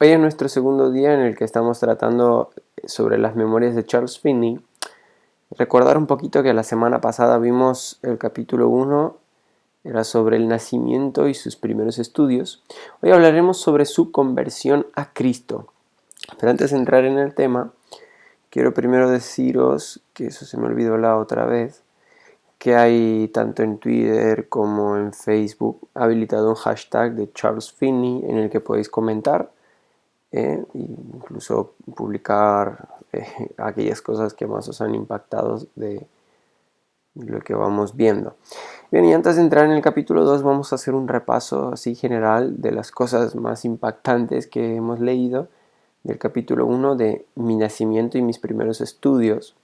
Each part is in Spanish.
Hoy es nuestro segundo día en el que estamos tratando sobre las memorias de Charles Finney. Recordar un poquito que la semana pasada vimos el capítulo 1, era sobre el nacimiento y sus primeros estudios. Hoy hablaremos sobre su conversión a Cristo. Pero antes de entrar en el tema, quiero primero deciros, que eso se me olvidó la otra vez, que hay tanto en Twitter como en Facebook habilitado un hashtag de Charles Finney en el que podéis comentar e incluso publicar aquellas cosas que más os han impactado de lo que vamos viendo. Bien, y antes de entrar en el capítulo 2 vamos a hacer un repaso así general de las cosas más impactantes que hemos leído del capítulo 1 de mi nacimiento y mis primeros estudios.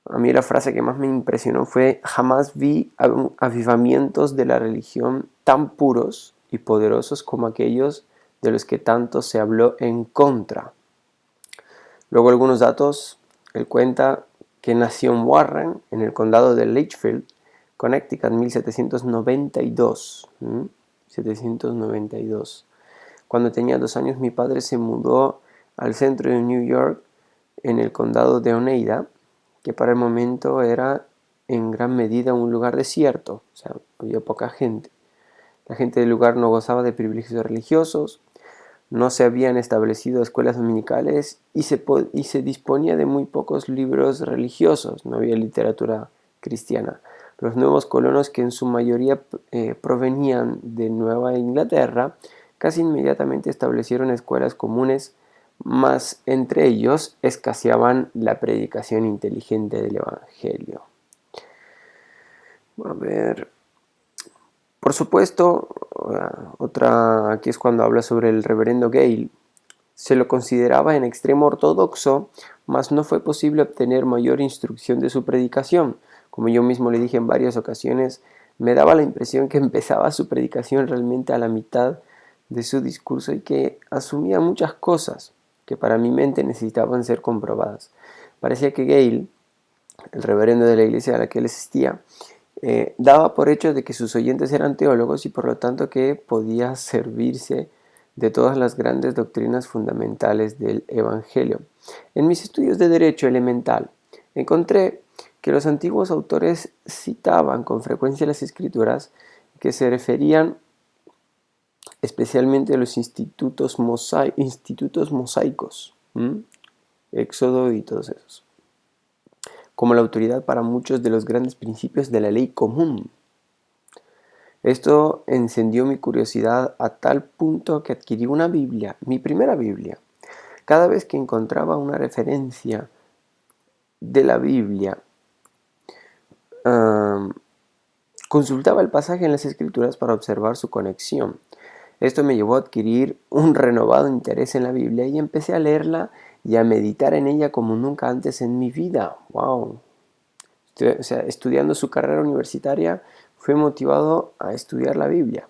A mí la frase que más me impresionó fue: jamás vi avivamientos de la religión tan puros y poderosos como aquellos de los que tanto se habló en contra. Luego algunos datos. Él cuenta que nació en Warren, en el condado de Litchfield, Connecticut, en 1792. 792. Cuando tenía 2 años, mi padre se mudó al centro de New York, en el condado de Oneida, que para el momento era en gran medida un lugar desierto, o sea, había poca gente. La gente del lugar no gozaba de privilegios religiosos, no se habían establecido escuelas dominicales y se disponía de muy pocos libros religiosos, no había literatura cristiana. Los nuevos colonos, que en su mayoría provenían de Nueva Inglaterra, casi inmediatamente establecieron escuelas comunes, mas entre ellos escaseaban la predicación inteligente del Evangelio. A ver, por supuesto, aquí es cuando habla sobre el reverendo Gale. Se lo consideraba en extremo ortodoxo, mas no fue posible obtener mayor instrucción de su predicación. Como yo mismo le dije en varias ocasiones, me daba la impresión que empezaba su predicación realmente a la mitad de su discurso y que asumía muchas cosas que para mi mente necesitaban ser comprobadas. Parecía que Gale, el reverendo de la iglesia a la que él asistía, daba por hecho de que sus oyentes eran teólogos y por lo tanto que podía servirse de todas las grandes doctrinas fundamentales del Evangelio. En mis estudios de Derecho Elemental encontré que los antiguos autores citaban con frecuencia las Escrituras que se referían especialmente a los institutos mosaicos, Éxodo y todos esos, como la autoridad para muchos de los grandes principios de la ley común. Esto encendió mi curiosidad a tal punto que adquirí una Biblia, mi primera Biblia. Cada vez que encontraba una referencia de la Biblia, consultaba el pasaje en las Escrituras para observar su conexión. Esto me llevó a adquirir un renovado interés en la Biblia y empecé a leerla y a meditar en ella como nunca antes en mi vida. ¡Wow! O sea, estudiando su carrera universitaria, fui motivado a estudiar la Biblia.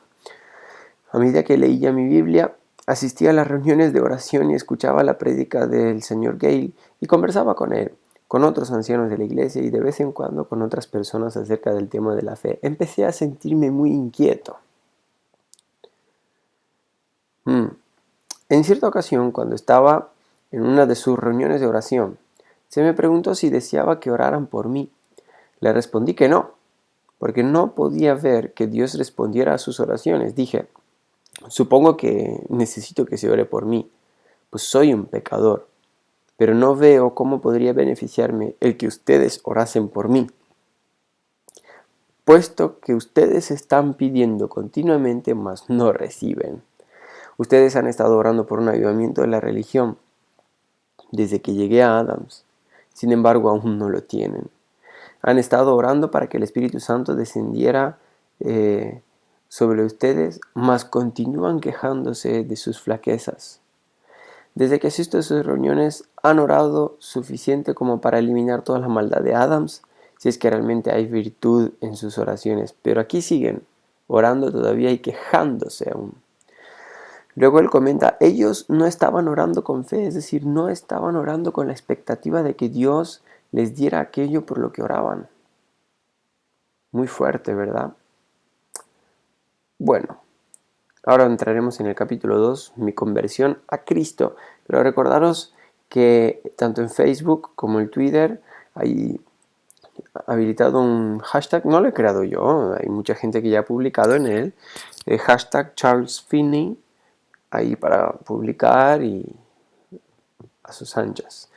A medida que leía mi Biblia, asistía a las reuniones de oración y escuchaba la prédica del señor Gale y conversaba con él, con otros ancianos de la iglesia y de vez en cuando con otras personas acerca del tema de la fe. Empecé a sentirme muy inquieto. En cierta ocasión, cuando estaba en una de sus reuniones de oración, se me preguntó si deseaba que oraran por mí. Le respondí que no, porque no podía ver que Dios respondiera a sus oraciones. Dije: supongo que necesito que se ore por mí, pues soy un pecador, pero no veo cómo podría beneficiarme el que ustedes orasen por mí, puesto que ustedes están pidiendo continuamente, mas no reciben. Ustedes han estado orando por un avivamiento de la religión desde que llegué a Adams, sin embargo aún no lo tienen. Han estado orando para que el Espíritu Santo descendiera sobre ustedes, mas continúan quejándose de sus flaquezas. Desde que asisto a sus reuniones, han orado suficiente como para eliminar toda la maldad de Adams, si es que realmente hay virtud en sus oraciones, pero aquí siguen orando todavía y quejándose aún. Luego él comenta: ellos no estaban orando con fe, es decir, no estaban orando con la expectativa de que Dios les diera aquello por lo que oraban. Muy fuerte, ¿verdad? Bueno, Ahora entraremos en el capítulo 2, mi conversión a Cristo. Pero recordaros que tanto en Facebook como en Twitter hay habilitado un hashtag, no lo he creado yo, hay mucha gente que ya ha publicado en él, el hashtag Charles Finney, ahí para publicar y a sus anchas.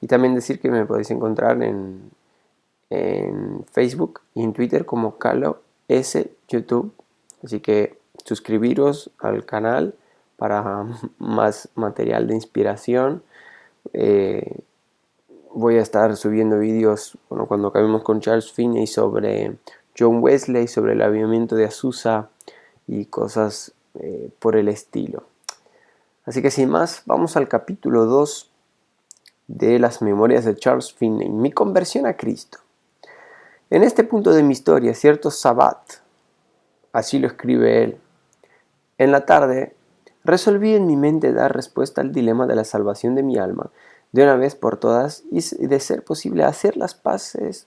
Y también decir que me podéis encontrar en Facebook y en Twitter como Calo S YouTube. Así que suscribiros al canal para más material de inspiración. Eh, Voy a estar subiendo vídeos, bueno, cuando acabemos con Charles Finney, sobre John Wesley, sobre el avivamiento de Azusa y cosas por el estilo. Así que sin más, vamos al capítulo 2 de las memorias de Charles Finney, mi conversión a Cristo. En este punto de mi historia, cierto sabbat, así lo escribe él, en la tarde resolví en mi mente dar respuesta al dilema de la salvación de mi alma de una vez por todas y de ser posible hacer las paces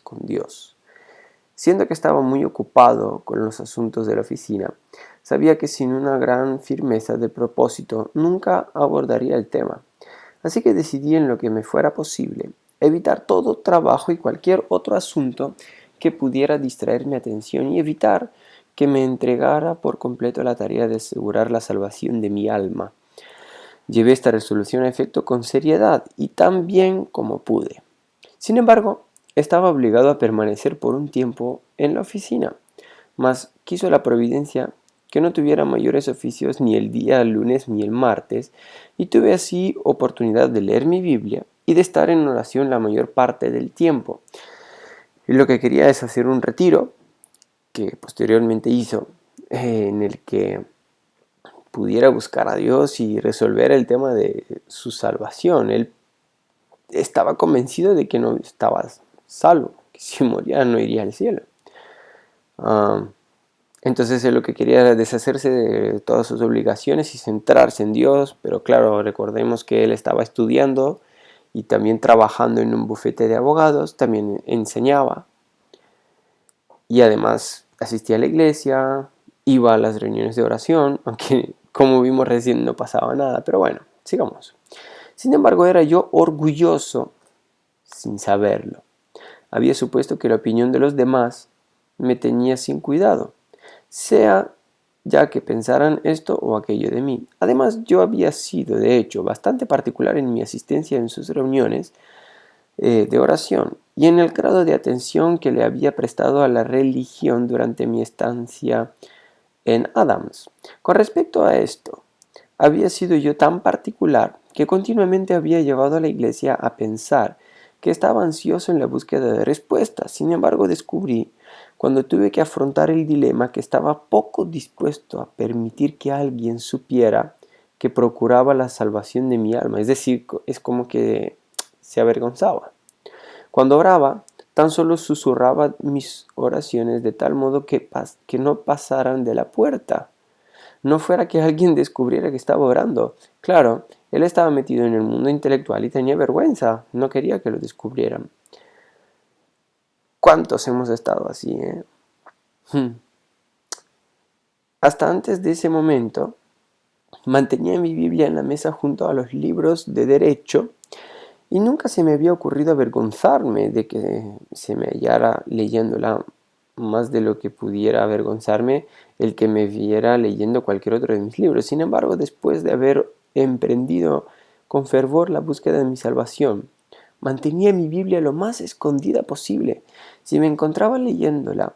con Dios. Siendo que estaba muy ocupado con los asuntos de la oficina, sabía que sin una gran firmeza de propósito nunca abordaría el tema. Así que decidí en lo que me fuera posible evitar todo trabajo y cualquier otro asunto que pudiera distraer mi atención y evitar que me entregara por completo a la tarea de asegurar la salvación de mi alma. Llevé esta resolución a efecto con seriedad y tan bien como pude. Sin embargo, estaba obligado a permanecer por un tiempo en la oficina, mas quiso la providencia que no tuviera mayores oficios ni el día lunes ni el martes, y tuve así oportunidad de leer mi Biblia y de estar en oración la mayor parte del tiempo. Y lo que quería es hacer un retiro, que posteriormente hizo, en el que pudiera buscar a Dios y resolver el tema de su salvación. Él estaba convencido de que no estaba salvo, que si moría no iría al cielo. Entonces él lo que quería era deshacerse de todas sus obligaciones y centrarse en Dios, pero claro, recordemos que él estaba estudiando y también trabajando en un bufete de abogados, también enseñaba y además asistía a la iglesia, iba a las reuniones de oración, aunque como vimos recién no pasaba nada, pero bueno, sigamos. Sin embargo, era yo orgulloso sin saberlo. Había supuesto que la opinión de los demás me tenía sin cuidado, sea ya que pensaran esto o aquello de mí. Además, yo había sido, de hecho, bastante particular en mi asistencia en sus reuniones de oración y en el grado de atención que le había prestado a la religión durante mi estancia en Adams. Con respecto a esto, había sido yo tan particular que continuamente había llevado a la iglesia a pensar que estaba ansioso en la búsqueda de respuestas. Sin embargo, descubrí, cuando tuve que afrontar el dilema, que estaba poco dispuesto a permitir que alguien supiera que procuraba la salvación de mi alma. Es decir, es como que se avergonzaba. Cuando oraba, tan solo susurraba mis oraciones de tal modo que no pasaran de la puerta. No fuera que alguien descubriera que estaba orando. Claro, él estaba metido en el mundo intelectual y tenía vergüenza. No quería que lo descubrieran. ¿Cuántos hemos estado así, Hasta antes de ese momento, mantenía mi Biblia en la mesa junto a los libros de derecho y nunca se me había ocurrido avergonzarme de que se me hallara leyéndola, más de lo que pudiera avergonzarme el que me viera leyendo cualquier otro de mis libros. Sin embargo, después de haber emprendido con fervor la búsqueda de mi salvación, mantenía mi Biblia lo más escondida posible. Si me encontraba leyéndola,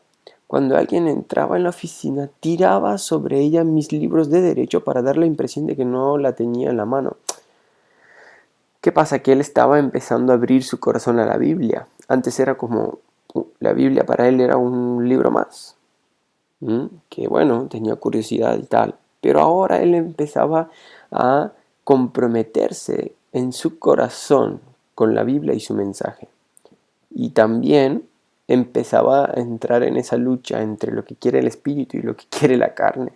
cuando alguien entraba en la oficina, tiraba sobre ella mis libros de derecho para dar la impresión de que no la tenía en la mano. ¿Qué pasa? Que él estaba empezando a abrir su corazón a la Biblia. Antes era como la Biblia para él era un libro más, que bueno, tenía curiosidad y tal. Pero ahora él empezaba a comprometerse en su corazón con la Biblia y su mensaje. Y también empezaba a entrar en esa lucha entre lo que quiere el espíritu y lo que quiere la carne.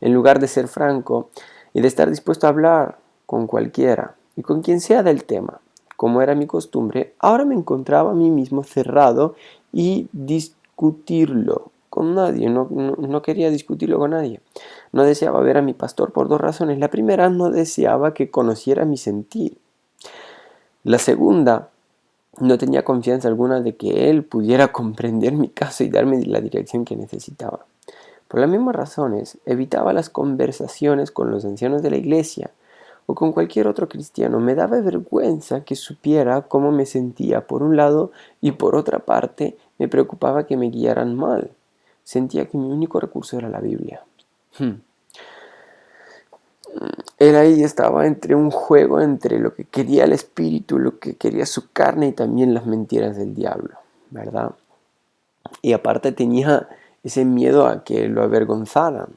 En lugar de ser franco y de estar dispuesto a hablar con cualquiera y con quien sea del tema, como era mi costumbre, ahora me encontraba a mí mismo cerrado y discutirlo con nadie, no quería discutirlo con nadie. No deseaba ver a mi pastor por dos razones. La primera, no deseaba que conociera mi sentir. La segunda, no tenía confianza alguna de que él pudiera comprender mi caso y darme la dirección que necesitaba. Por las mismas razones, evitaba las conversaciones con los ancianos de la iglesia o con cualquier otro cristiano. Me daba vergüenza que supiera cómo me sentía por un lado y por otra parte me preocupaba que me guiaran mal. Sentía que mi único recurso era la Biblia. Él ahí estaba entre un juego entre lo que quería el espíritu, lo que quería su carne y también las mentiras del diablo, ¿verdad? Y aparte tenía ese miedo a que lo avergonzaran.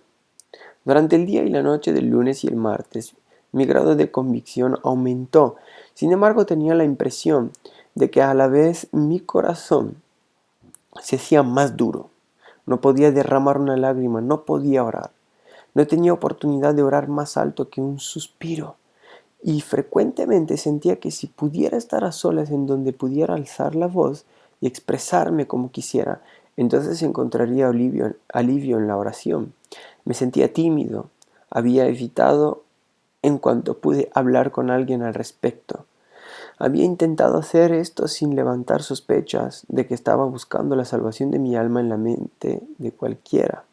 Durante el día y la noche del lunes y el martes, mi grado de convicción aumentó. Sin embargo, tenía la impresión de que a la vez mi corazón se hacía más duro. No podía derramar una lágrima, no podía orar. No tenía oportunidad de orar más alto que un suspiro. Y frecuentemente sentía que si pudiera estar a solas en donde pudiera alzar la voz y expresarme como quisiera, entonces encontraría alivio en la oración. Me sentía tímido. Había evitado en cuanto pude hablar con alguien al respecto. Había intentado hacer esto sin levantar sospechas de que estaba buscando la salvación de mi alma en la mente de cualquiera.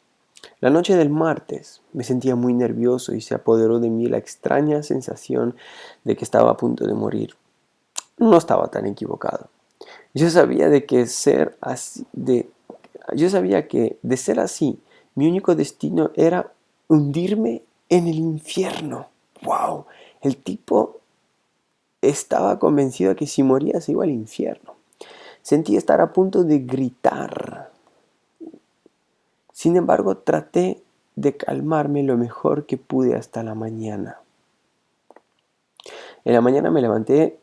La noche del martes me sentía muy nervioso y se apoderó de mí la extraña sensación de que estaba a punto de morir. No estaba tan equivocado. Yo sabía yo sabía que de ser así, mi único destino era hundirme en el infierno. ¡Wow! El tipo estaba convencido de que si moría se iba al infierno. Sentí estar a punto de gritar. Sin embargo, traté de calmarme lo mejor que pude hasta la mañana. En la mañana me levanté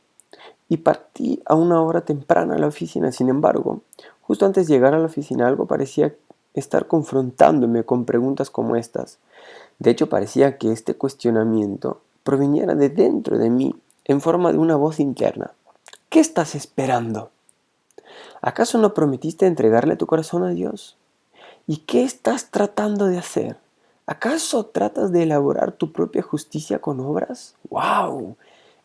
y partí a una hora temprana a la oficina. Sin embargo, justo antes de llegar a la oficina algo parecía estar confrontándome con preguntas como estas. De hecho, parecía que este cuestionamiento proviniera de dentro de mí en forma de una voz interna. ¿Qué estás esperando? ¿Acaso no prometiste entregarle tu corazón a Dios? ¿Y qué estás tratando de hacer? ¿Acaso tratas de elaborar tu propia justicia con obras? ¡Wow!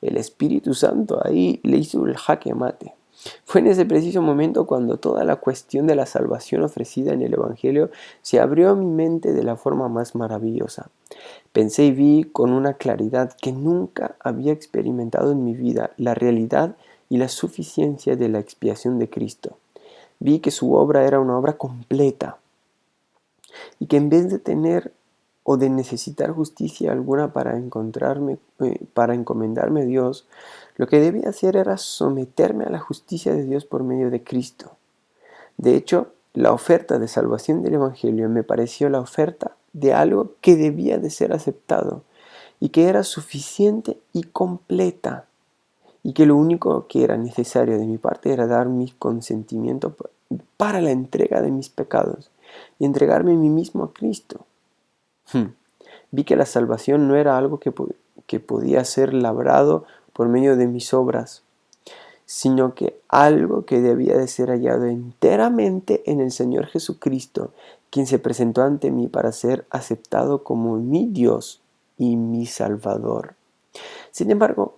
El Espíritu Santo ahí le hizo el jaque mate. Fue en ese preciso momento cuando toda la cuestión de la salvación ofrecida en el Evangelio se abrió a mi mente de la forma más maravillosa. Pensé y vi con una claridad que nunca había experimentado en mi vida la realidad y la suficiencia de la expiación de Cristo. Vi que su obra era una obra completa, y que en vez de tener o de necesitar justicia alguna para encomendarme a Dios, lo que debía hacer era someterme a la justicia de Dios por medio de Cristo. De hecho, la oferta de salvación del Evangelio me pareció la oferta de algo que debía de ser aceptado y que era suficiente y completa, y que lo único que era necesario de mi parte era dar mi consentimiento para la entrega de mis pecados y entregarme a mí mismo a Cristo. Vi que la salvación no era algo que podía ser labrado por medio de mis obras, sino que algo que debía de ser hallado enteramente en el Señor Jesucristo, quien se presentó ante mí para ser aceptado como mi Dios y mi Salvador. Sin embargo,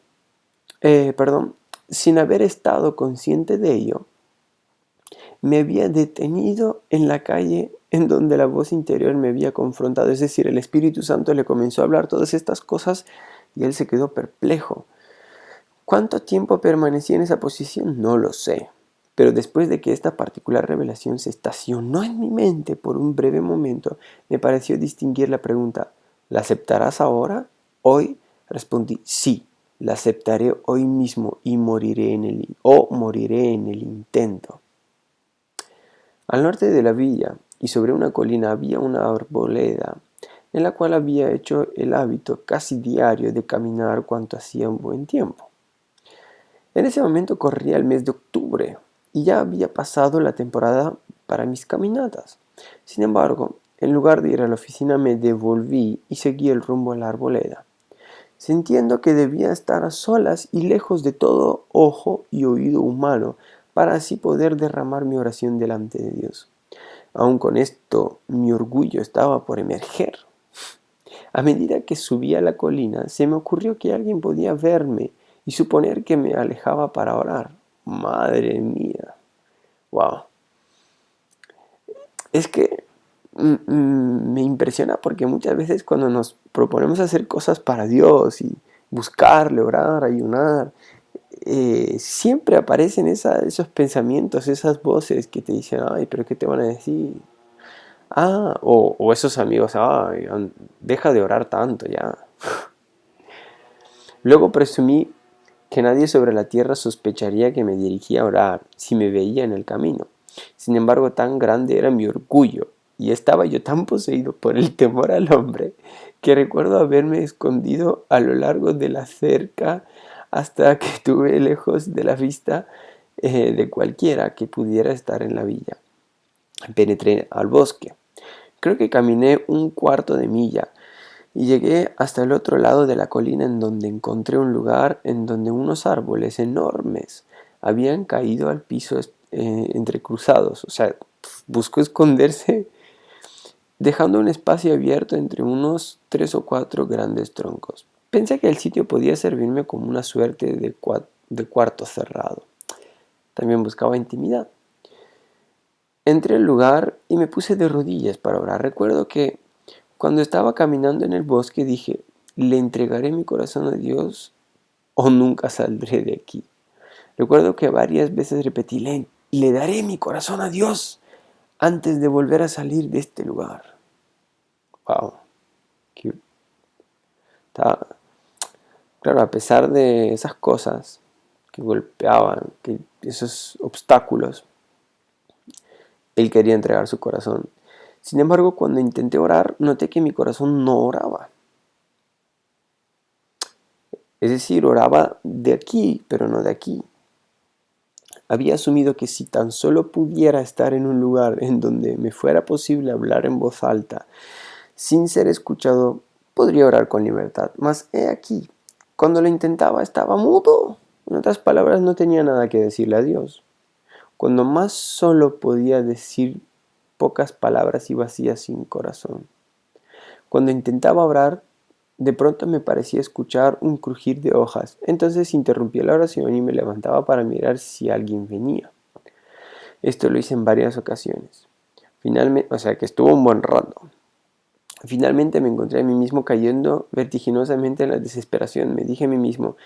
sin haber estado consciente de ello, me había detenido en la calle en donde la voz interior me había confrontado. Es decir, el Espíritu Santo le comenzó a hablar todas estas cosas y él se quedó perplejo. ¿Cuánto tiempo permanecí en esa posición? No lo sé. Pero después de que esta particular revelación se estacionó en mi mente por un breve momento, me pareció distinguir la pregunta: ¿la aceptarás ahora? Hoy respondí: sí, la aceptaré hoy mismo y moriré en el intento. Al norte de la villa y sobre una colina había una arboleda en la cual había hecho el hábito casi diario de caminar cuanto hacía un buen tiempo. En ese momento corría el mes de octubre y ya había pasado la temporada para mis caminatas. Sin embargo, en lugar de ir a la oficina me devolví y seguí el rumbo a la arboleda, sintiendo que debía estar a solas y lejos de todo ojo y oído humano para así poder derramar mi oración delante de Dios. Aun con esto, mi orgullo estaba por emerger. A medida que subía la colina, se me ocurrió que alguien podía verme y suponer que me alejaba para orar. Madre mía. Wow. Es que me impresiona porque muchas veces cuando nos proponemos hacer cosas para Dios y buscarle, orar, ayunar, siempre aparecen esos pensamientos, esas voces que te dicen, ay, pero ¿qué te van a decir? O esos amigos, ay, deja de orar tanto ya. Luego presumí que nadie sobre la tierra sospecharía que me dirigía a orar si me veía en el camino. Sin embargo, tan grande era mi orgullo y estaba yo tan poseído por el temor al hombre que recuerdo haberme escondido a lo largo de la cerca hasta que estuve lejos de la vista de cualquiera que pudiera estar en la villa. Penetré al bosque. Creo que caminé un cuarto de milla y llegué hasta el otro lado de la colina en donde encontré un lugar en donde unos árboles enormes habían caído al piso entrecruzados. O sea, buscó esconderse dejando un espacio abierto entre unos 3 o 4 grandes troncos. Pensé que el sitio podía servirme como una suerte de cuarto cerrado. También buscaba intimidad. Entré al lugar y me puse de rodillas para orar. Recuerdo que cuando estaba caminando en el bosque dije, le entregaré mi corazón a Dios o nunca saldré de aquí. Recuerdo que varias veces repetí, le daré mi corazón a Dios antes de volver a salir de este lugar. Wow. Claro, a pesar de esas cosas que golpeaban, que esos obstáculos, él quería entregar su corazón. Sin embargo, cuando intenté orar, noté que mi corazón no oraba. Es decir, oraba de aquí, pero no de aquí. Había asumido que si tan solo pudiera estar en un lugar en donde me fuera posible hablar en voz alta, sin ser escuchado, podría orar con libertad. Mas he aquí, cuando lo intentaba estaba mudo. En otras palabras, no tenía nada que decirle a Dios. Cuando más solo podía decir pocas palabras y vacías sin corazón. Cuando intentaba orar, de pronto me parecía escuchar un crujir de hojas. Entonces interrumpía la oración y me levantaba para mirar si alguien venía. Esto lo hice en varias ocasiones. Finalmente, o sea que estuvo un buen rato. Finalmente me encontré a mí mismo cayendo vertiginosamente en la desesperación. Me dije a mí mismo,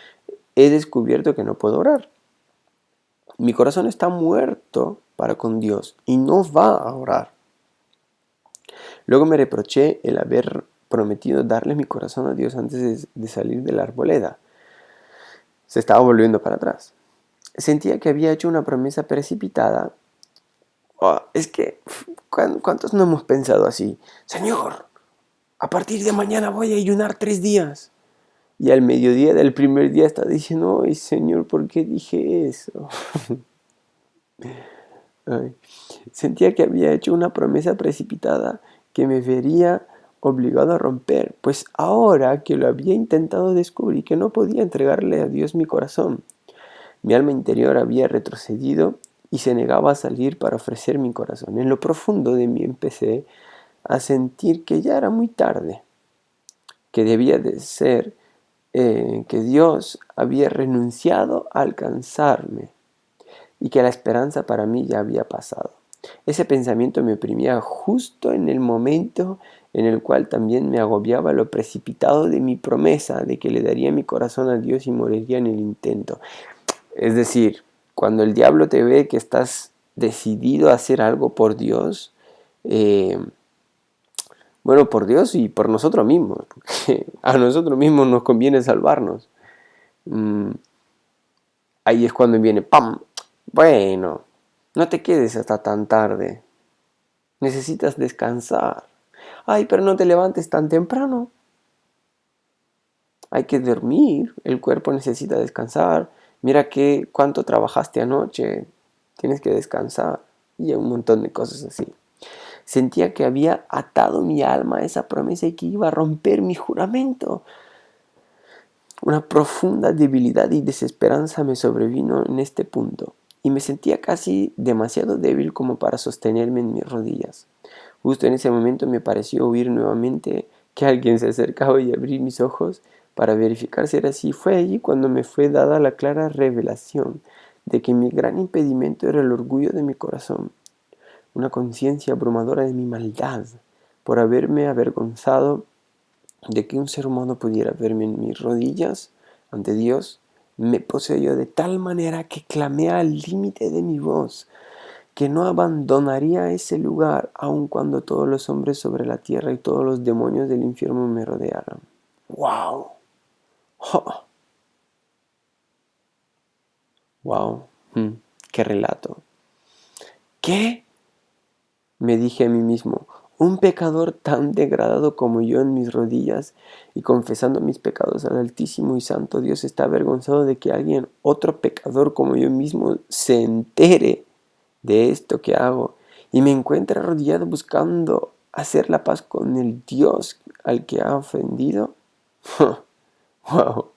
he descubierto que no puedo orar. Mi corazón está muerto para con Dios y no va a orar. Luego me reproché el haber prometido darle mi corazón a Dios antes de salir de la arboleda. Se estaba volviendo para atrás. Sentía que había hecho una promesa precipitada. Es que, ¿cuántos no hemos pensado así? Señor, a partir de mañana voy a ayunar 3 días. Y al mediodía del primer día está diciendo, ay Señor, ¿por qué dije eso? Ay. Sentía que había hecho una promesa precipitada que me vería obligado a romper, pues ahora que lo había intentado descubrí que no podía entregarle a Dios mi corazón. Mi alma interior había retrocedido y se negaba a salir para ofrecer mi corazón. En lo profundo de mí empecé a sentir que ya era muy tarde, que debía de ser, que Dios había renunciado a alcanzarme y que la esperanza para mí ya había pasado. Ese pensamiento me oprimía justo en el momento en el cual también me agobiaba lo precipitado de mi promesa de que le daría mi corazón a Dios y moriría en el intento. Es decir, cuando el diablo te ve que estás decidido a hacer algo por Dios, bueno, por Dios y por nosotros mismos, porque a nosotros mismos nos conviene salvarnos. Ahí es cuando viene, ¡pam! Bueno, no te quedes hasta tan tarde. Necesitas descansar. Ay, pero no te levantes tan temprano. Hay que dormir. El cuerpo necesita descansar. Mira cuánto trabajaste anoche. Tienes que descansar. Y un montón de cosas así. Sentía que había atado mi alma a esa promesa y que iba a romper mi juramento. Una profunda debilidad y desesperanza me sobrevino en este punto. y me sentía casi demasiado débil como para sostenerme en mis rodillas. Justo en ese momento me pareció oír nuevamente que alguien se acercaba y abrí mis ojos para verificar si era así. Fue allí cuando me fue dada la clara revelación de que mi gran impedimento era el orgullo de mi corazón, una conciencia abrumadora de mi maldad por haberme avergonzado de que un ser humano pudiera verme en mis rodillas ante Dios. Me poseyó de tal manera que clamé al límite de mi voz que no abandonaría ese lugar aun cuando todos los hombres sobre la tierra y todos los demonios del infierno me rodearan. ¡Wow! ¡Oh! ¡Wow! ¡Qué relato! ¿Qué? Me dije a mí mismo, un pecador tan degradado como yo en mis rodillas y confesando mis pecados al Altísimo y Santo Dios está avergonzado de que alguien, otro pecador como yo mismo, se entere de esto que hago y me encuentre arrodillado buscando hacer la paz con el Dios al que ha ofendido. ¡Wow!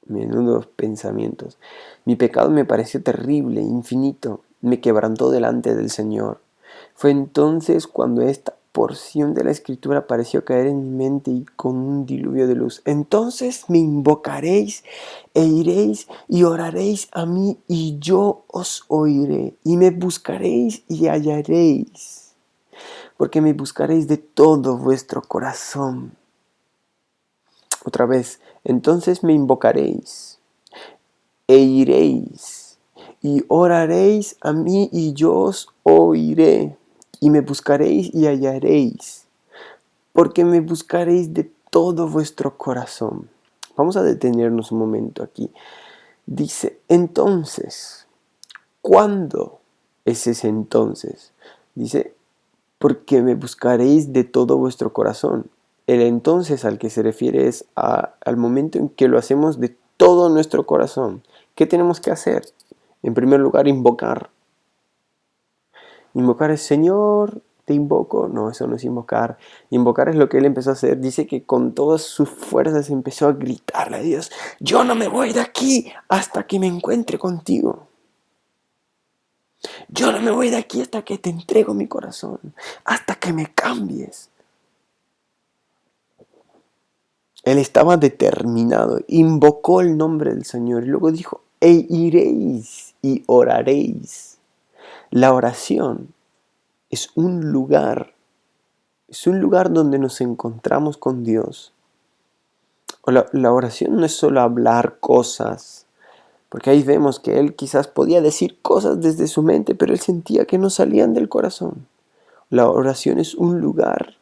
Menudos pensamientos. Mi pecado me pareció terrible, infinito, me quebrantó delante del Señor. Fue entonces cuando esta porción de la Escritura pareció caer en mi mente y con un diluvio de luz. Entonces me invocaréis e iréis y oraréis a mí y yo os oiré. Y me buscaréis y hallaréis, porque me buscaréis de todo vuestro corazón. Otra vez, entonces me invocaréis e iréis y oraréis a mí y yo os oiré y me buscaréis y hallaréis, porque me buscaréis de todo vuestro corazón. Vamos a detenernos un momento aquí. Dice, entonces, ¿cuándo es ese entonces? Dice, porque me buscaréis de todo vuestro corazón. El entonces al que se refiere es al momento en que lo hacemos de todo nuestro corazón. ¿Qué tenemos que hacer? En primer lugar, invocar. Invocar es Señor, te invoco. No, eso no es invocar. Invocar es lo que él empezó a hacer. Dice que con todas sus fuerzas empezó a gritarle a Dios, yo no me voy de aquí hasta que me encuentre contigo. Yo no me voy de aquí hasta que te entrego mi corazón, hasta que me cambies. Él estaba determinado, invocó el nombre del Señor y luego dijo, e iréis y oraréis. La oración es un lugar donde nos encontramos con Dios. La oración no es solo hablar cosas, porque ahí vemos que él quizás podía decir cosas desde su mente, pero él sentía que no salían del corazón. La oración es un lugar,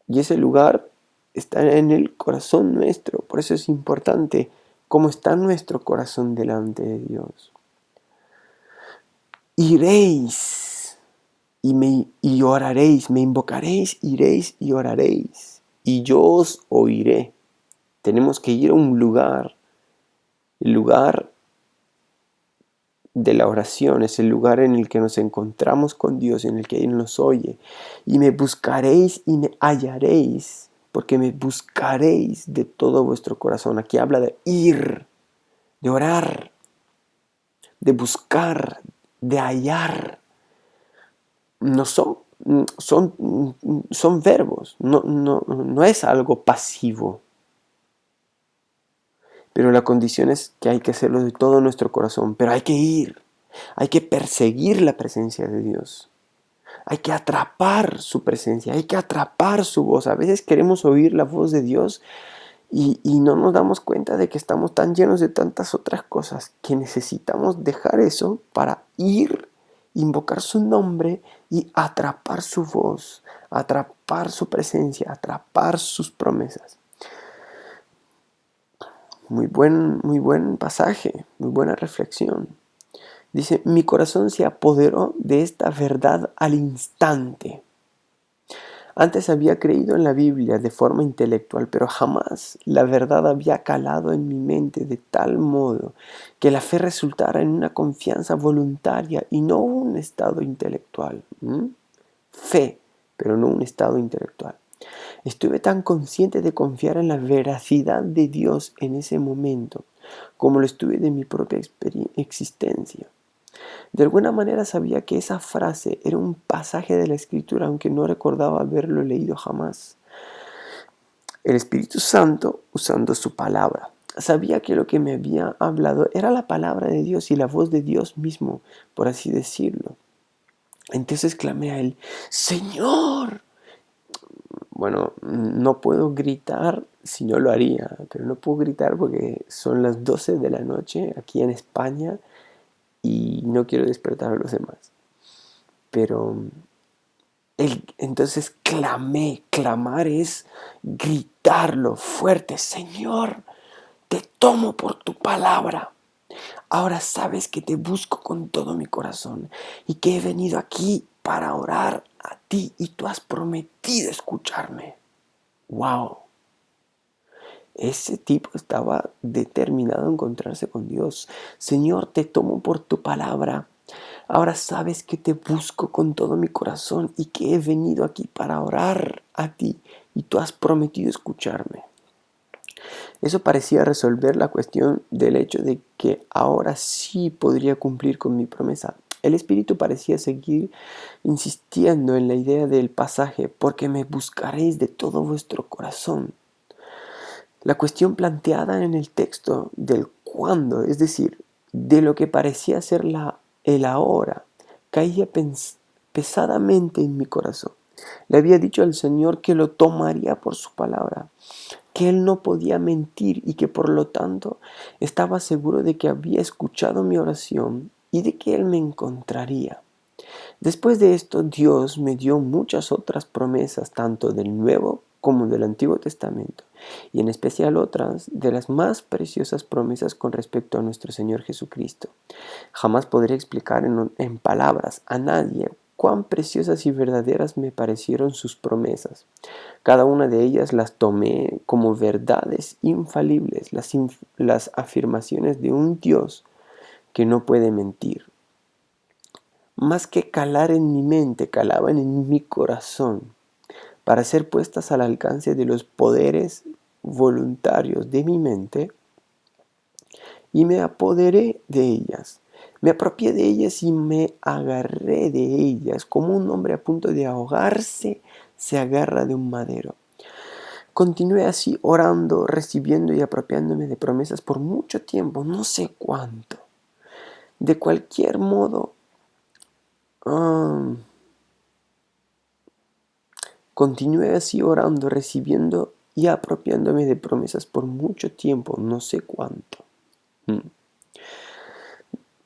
y ese lugar está en el corazón nuestro. Por eso es importante cómo está nuestro corazón delante de Dios. Iréis y oraréis, me invocaréis, iréis y oraréis, y yo os oiré. Tenemos que ir a un lugar. El lugar de la oración es el lugar en el que nos encontramos con Dios, en el que Él nos oye. Y me buscaréis y me hallaréis, porque me buscaréis de todo vuestro corazón. Aquí habla de ir, de orar, de buscar, de hallar. No son verbos, no es algo pasivo. Pero la condición es que hay que hacerlo de todo nuestro corazón. Pero hay que ir, hay que perseguir la presencia de Dios. Hay que atrapar su presencia, hay que atrapar su voz. A veces queremos oír la voz de Dios y no nos damos cuenta de que estamos tan llenos de tantas otras cosas que necesitamos dejar eso para ir, invocar su nombre y atrapar su voz, atrapar su presencia, atrapar sus promesas. Muy buen pasaje, muy buena reflexión. Dice, mi corazón se apoderó de esta verdad al instante. Antes había creído en la Biblia de forma intelectual, pero jamás la verdad había calado en mi mente de tal modo que la fe resultara en una confianza voluntaria y no un estado intelectual. Fe, pero no un estado intelectual. Estuve tan consciente de confiar en la veracidad de Dios en ese momento, como lo estuve de mi propia existencia. De alguna manera sabía que esa frase era un pasaje de la Escritura, aunque no recordaba haberlo leído jamás. El Espíritu Santo usando su palabra. Sabía que lo que me había hablado era la palabra de Dios y la voz de Dios mismo, por así decirlo. Entonces clamé a Él: Señor. Bueno, no puedo gritar, si no lo haría, pero no puedo gritar porque son las 12 de la noche aquí en España y no quiero despertar a los demás. Pero entonces clamar es gritarlo fuerte: Señor, te tomo por tu palabra. Ahora sabes que te busco con todo mi corazón y que he venido aquí para orar a ti y tú has prometido escucharme. ¡Wow! Ese tipo estaba determinado a encontrarse con Dios. Señor, te tomo por tu palabra. Ahora sabes que te busco con todo mi corazón y que he venido aquí para orar a ti y tú has prometido escucharme. Eso parecía resolver la cuestión del hecho de que ahora sí podría cumplir con mi promesa. El Espíritu parecía seguir insistiendo en la idea del pasaje: porque me buscaréis de todo vuestro corazón. La cuestión planteada en el texto del cuándo, es decir, de lo que parecía ser el ahora, caía pesadamente en mi corazón. Le había dicho al Señor que lo tomaría por su palabra, que Él no podía mentir y que por lo tanto estaba seguro de que había escuchado mi oración y de que Él me encontraría. Después de esto, Dios me dio muchas otras promesas, tanto del Nuevo como del Antiguo Testamento, y en especial otras de las más preciosas promesas con respecto a nuestro Señor Jesucristo. Jamás podré explicar en palabras a nadie cuán preciosas y verdaderas me parecieron sus promesas. Cada una de ellas las tomé como verdades infalibles, las afirmaciones de un Dios que no puede mentir. Más que calar en mi mente, calaban en mi corazón, para ser puestas al alcance de los poderes voluntarios de mi mente, y me apoderé de ellas. Me apropié de ellas y me agarré de ellas, como un hombre a punto de ahogarse se agarra de un madero. Continué así orando, recibiendo y apropiándome de promesas por mucho tiempo, no sé cuánto. De cualquier modo, continué así orando, recibiendo y apropiándome de promesas por mucho tiempo, no sé cuánto.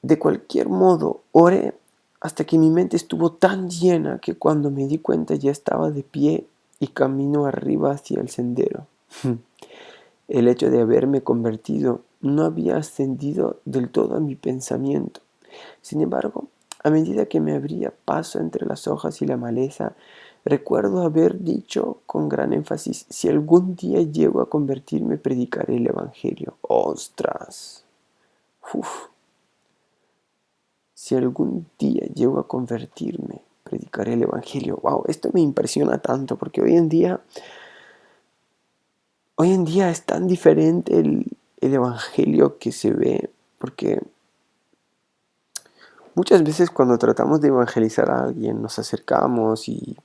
De cualquier modo, oré hasta que mi mente estuvo tan llena que cuando me di cuenta ya estaba de pie y camino arriba hacia el sendero. El hecho de haberme convertido no había ascendido del todo a mi pensamiento. Sin embargo, a medida que me abría paso entre las hojas y la maleza, recuerdo haber dicho con gran énfasis: si algún día llego a convertirme, predicaré el Evangelio. ¡Ostras! Uf. Si algún día llego a convertirme, predicaré el Evangelio. Wow, esto me impresiona tanto porque hoy en día es tan diferente el Evangelio que se ve, porque muchas veces cuando tratamos de evangelizar a alguien nos acercamos y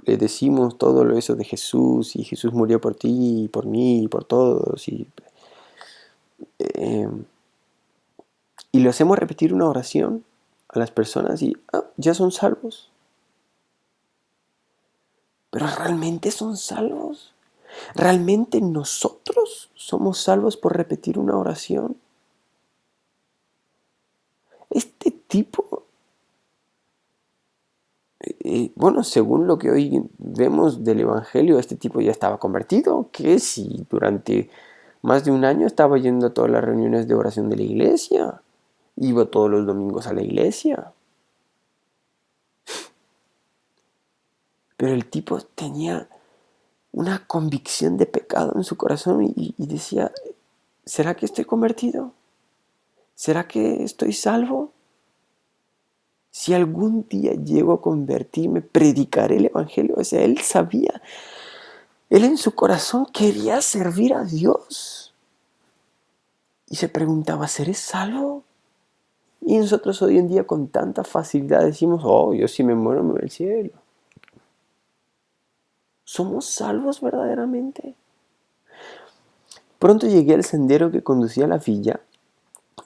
le decimos todo eso de Jesús, y Jesús murió por ti, y por mí, y por todos, eh, y le hacemos repetir una oración a las personas y ya son salvos. ¿Pero realmente son salvos? ¿Realmente nosotros somos salvos por repetir una oración? Este tipo, bueno, según lo que hoy vemos del Evangelio, este tipo ya estaba convertido. ¿Qué si durante más de un año estaba yendo a todas las reuniones de oración de la iglesia? Iba todos los domingos a la iglesia. Pero el tipo tenía una convicción de pecado en su corazón y decía: ¿será que estoy convertido? ¿Será que estoy salvo? Si algún día llego a convertirme, predicaré el Evangelio. O sea, él sabía Él en su corazón quería servir a Dios. Y se preguntaba, ¿seré salvo? Y nosotros hoy en día con tanta facilidad decimos, oh, yo si me muero me voy al cielo. ¿Somos salvos verdaderamente? Pronto llegué al sendero que conducía a la villa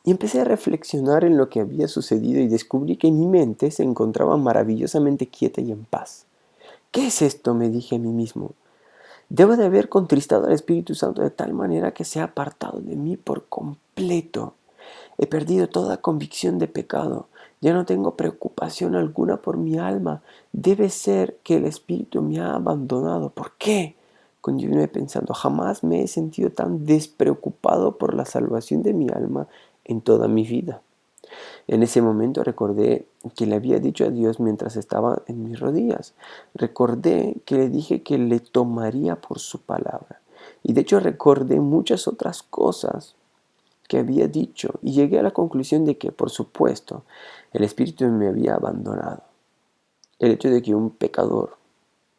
y empecé a reflexionar en lo que había sucedido y descubrí que mi mente se encontraba maravillosamente quieta y en paz. ¿Qué es esto?, me dije a mí mismo. Debo de haber contristado al Espíritu Santo de tal manera que se ha apartado de mí por completo. He perdido toda convicción de pecado. Ya no tengo preocupación alguna por mi alma. Debe ser que el Espíritu me ha abandonado. ¿Por qué? Continué pensando. Jamás me he sentido tan despreocupado por la salvación de mi alma en toda mi vida. En ese momento recordé que le había dicho a Dios mientras estaba en mis rodillas. Recordé que le dije que le tomaría por su palabra. Y de hecho recordé muchas otras cosas que había dicho y llegué a la conclusión de que, por supuesto, el Espíritu me había abandonado. El hecho de que un pecador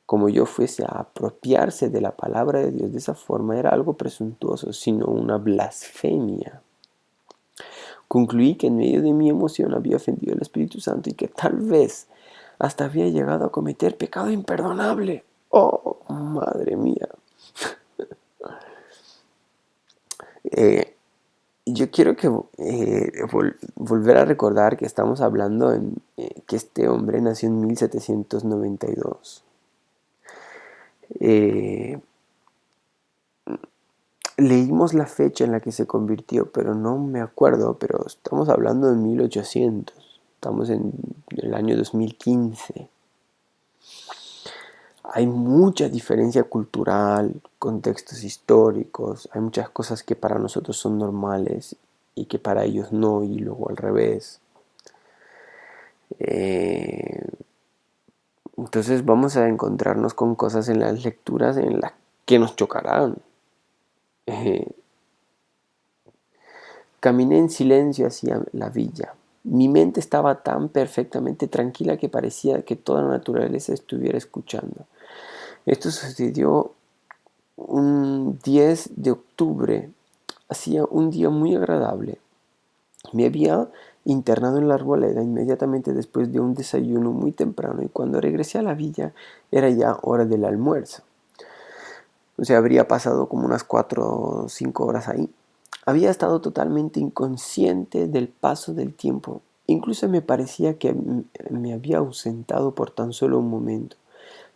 como yo fuese a apropiarse de la palabra de Dios de esa forma era algo presuntuoso, sino una blasfemia. Concluí que en medio de mi emoción había ofendido al Espíritu Santo y que tal vez hasta había llegado a cometer pecado imperdonable. ¡Oh, madre mía! Yo quiero que volver a recordar que estamos hablando que este hombre nació en 1792. Eh, Leímos la fecha en la que se convirtió, pero no me acuerdo, pero estamos hablando de 1800. Estamos en el año 2015. Hay mucha diferencia cultural, contextos históricos, hay muchas cosas que para nosotros son normales y que para ellos no, y luego al revés. Entonces vamos a encontrarnos con cosas en las lecturas en las que nos chocarán. Eh, Caminé en silencio hacia la villa. Mi mente estaba tan perfectamente tranquila que parecía que toda la naturaleza estuviera escuchando. Esto sucedió un 10 de octubre. Hacía un día muy agradable. Me había internado en la arboleda inmediatamente después de un desayuno muy temprano y cuando regresé a la villa era ya hora del almuerzo. O sea, habría pasado como unas 4 o 5 horas ahí. Había estado totalmente inconsciente del paso del tiempo. Incluso me parecía que me había ausentado por tan solo un momento.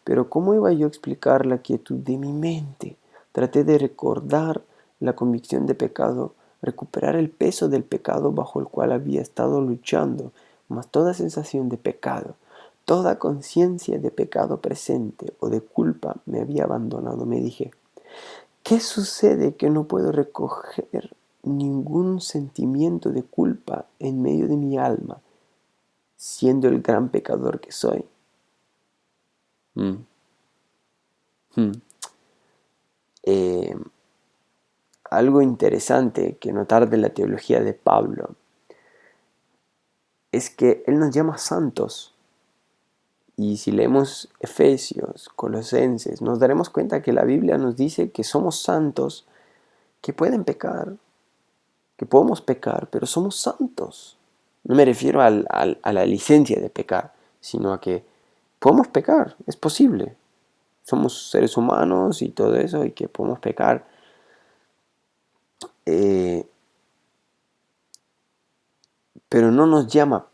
Pero ¿cómo iba yo a explicar la quietud de mi mente? Traté de recordar la convicción de pecado, recuperar el peso del pecado bajo el cual había estado luchando, mas toda sensación de pecado, toda conciencia de pecado presente o de culpa me había abandonado. Me dije, ¿qué sucede que no puedo recoger ningún sentimiento de culpa en medio de mi alma, siendo el gran pecador que soy? Mm. Hmm. Eh, Algo interesante que notar de la teología de Pablo es que él nos llama santos. Y si leemos Efesios, Colosenses, nos daremos cuenta que la Biblia nos dice que somos santos, que pueden pecar, que podemos pecar, pero somos santos. No me refiero a la licencia de pecar, sino a que podemos pecar, es posible. Somos seres humanos y todo eso, y que podemos pecar. Pero no nos llama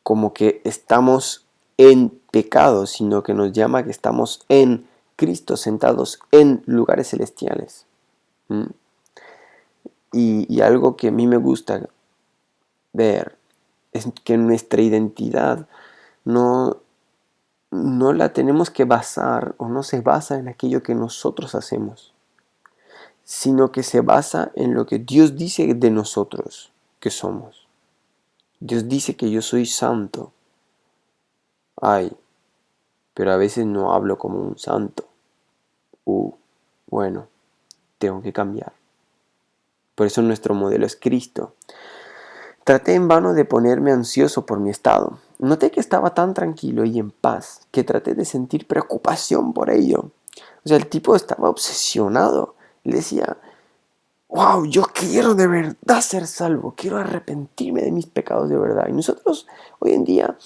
como que estamos en pecado, sino que nos llama que estamos en Cristo, sentados en lugares celestiales. ¿Mm? Y algo que a mí me gusta ver es que nuestra identidad no la tenemos que basar o no se basa en aquello que nosotros hacemos, sino que se basa en lo que Dios dice de nosotros que somos. Dios dice que yo soy santo. Ay, pero a veces no hablo como un santo. Bueno, tengo que cambiar. Por eso nuestro modelo es Cristo. Traté en vano de ponerme ansioso por mi estado. Noté que estaba tan tranquilo y en paz que traté de sentir preocupación por ello. O sea, el tipo estaba obsesionado. Le decía, wow, yo quiero de verdad ser salvo, quiero arrepentirme de mis pecados de verdad. Y nosotros hoy en día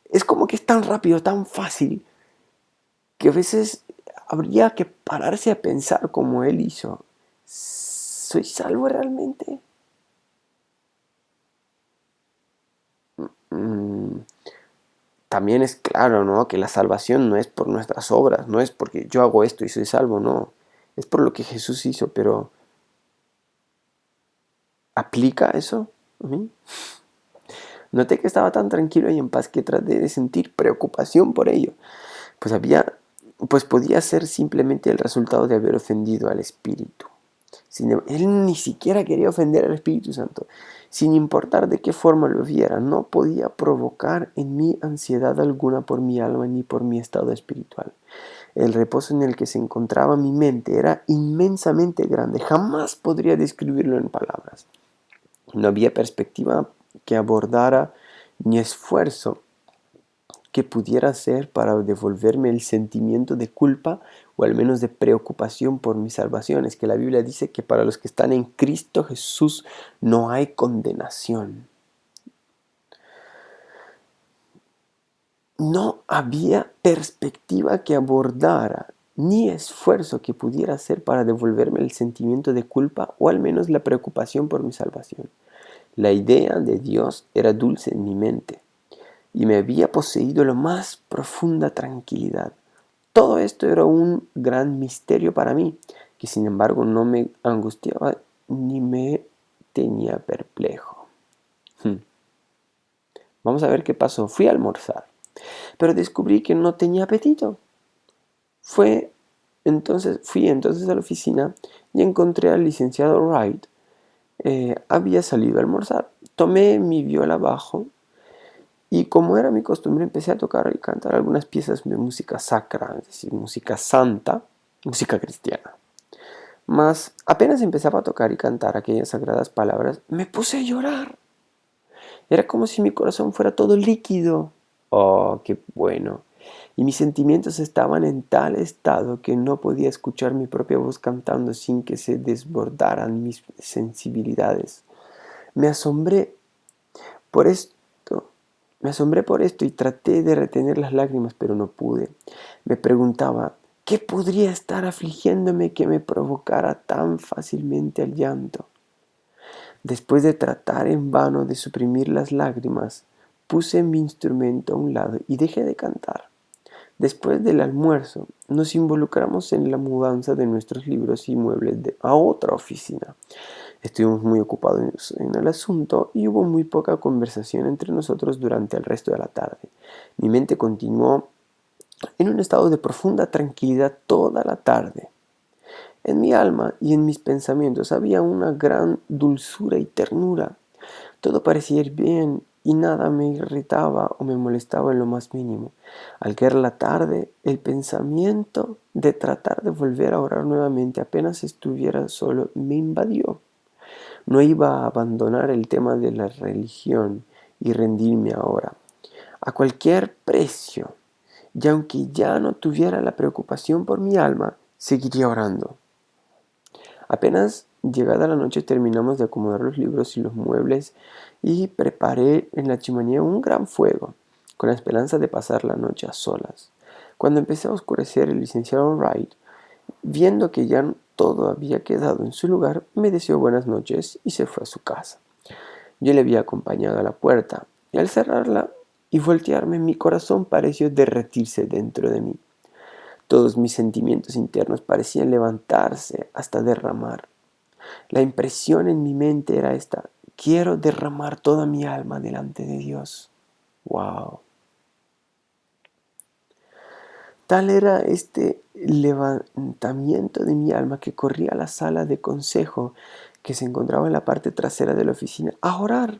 es como que es tan rápido, tan fácil, que a veces habría que pararse a pensar como él hizo. ¿Soy salvo realmente? Mm, También es claro, ¿no? Que la salvación no es por nuestras obras, no es porque yo hago esto y soy salvo, no. Es por lo que Jesús hizo, pero ¿aplica eso a mí? Noté que estaba tan tranquilo y en paz que traté de sentir preocupación por ello, pues pues podía ser simplemente el resultado de haber ofendido al Espíritu. Él ni siquiera quería ofender al Espíritu Santo, sin importar de qué forma lo viera. No podía provocar en mí ansiedad alguna por mi alma ni por mi estado espiritual. El reposo en el que se encontraba mi mente era inmensamente grande. Jamás podría describirlo en palabras. No había perspectiva que abordara ni esfuerzo que pudiera hacer para devolverme el sentimiento de culpa o al menos de preocupación por mi salvación. Es que la Biblia dice que para los que están en Cristo Jesús no hay condenación. No había perspectiva que abordara ni esfuerzo que pudiera hacer para devolverme el sentimiento de culpa o al menos la preocupación por mi salvación. La idea de Dios era dulce en mi mente y me había poseído la más profunda tranquilidad. Todo esto era un gran misterio para mí, que sin embargo no me angustiaba ni me tenía perplejo. Vamos a ver qué pasó. Fui a almorzar, pero descubrí que no tenía apetito. Fui entonces a la oficina y encontré al licenciado Wright. Había salido a almorzar. Tomé mi viola bajo y, como era mi costumbre, empecé a tocar y cantar algunas piezas de música sacra, es decir, música santa, música cristiana. Mas apenas empezaba a tocar y cantar aquellas sagradas palabras, me puse a llorar. Era como si mi corazón fuera todo líquido. Oh, qué bueno. Y mis sentimientos estaban en tal estado que no podía escuchar mi propia voz cantando sin que se desbordaran mis sensibilidades. Me asombré por esto, me asombré por esto y traté de retener las lágrimas, pero no pude. Me preguntaba, ¿qué podría estar afligiéndome que me provocara tan fácilmente el llanto? Después de tratar en vano de suprimir las lágrimas, puse mi instrumento a un lado y dejé de cantar. Después del almuerzo, nos involucramos en la mudanza de nuestros libros y muebles a otra oficina. Estuvimos muy ocupados en el asunto y hubo muy poca conversación entre nosotros durante el resto de la tarde. Mi mente continuó en un estado de profunda tranquilidad toda la tarde. En mi alma y en mis pensamientos había una gran dulzura y ternura. Todo parecía ir bien y nada me irritaba o me molestaba en lo más mínimo. Al caer la tarde, el pensamiento de tratar de volver a orar nuevamente apenas estuviera solo me invadió. No iba a abandonar el tema de la religión y rendirme ahora, a cualquier precio, y aunque ya no tuviera la preocupación por mi alma, seguiría orando. Apenas llegada la noche terminamos de acomodar los libros y los muebles y preparé en la chimenea un gran fuego, con la esperanza de pasar la noche a solas. Cuando empecé a oscurecer, el licenciado Wright, viendo que ya todo había quedado en su lugar, me deseó buenas noches y se fue a su casa. Yo le había acompañado a la puerta y al cerrarla y voltearme, mi corazón pareció derretirse dentro de mí. Todos mis sentimientos internos parecían levantarse hasta derramar. La impresión en mi mente era esta: quiero derramar toda mi alma delante de Dios. ¡Wow! Tal era este levantamiento de mi alma que corrí a la sala de consejo que se encontraba en la parte trasera de la oficina a orar.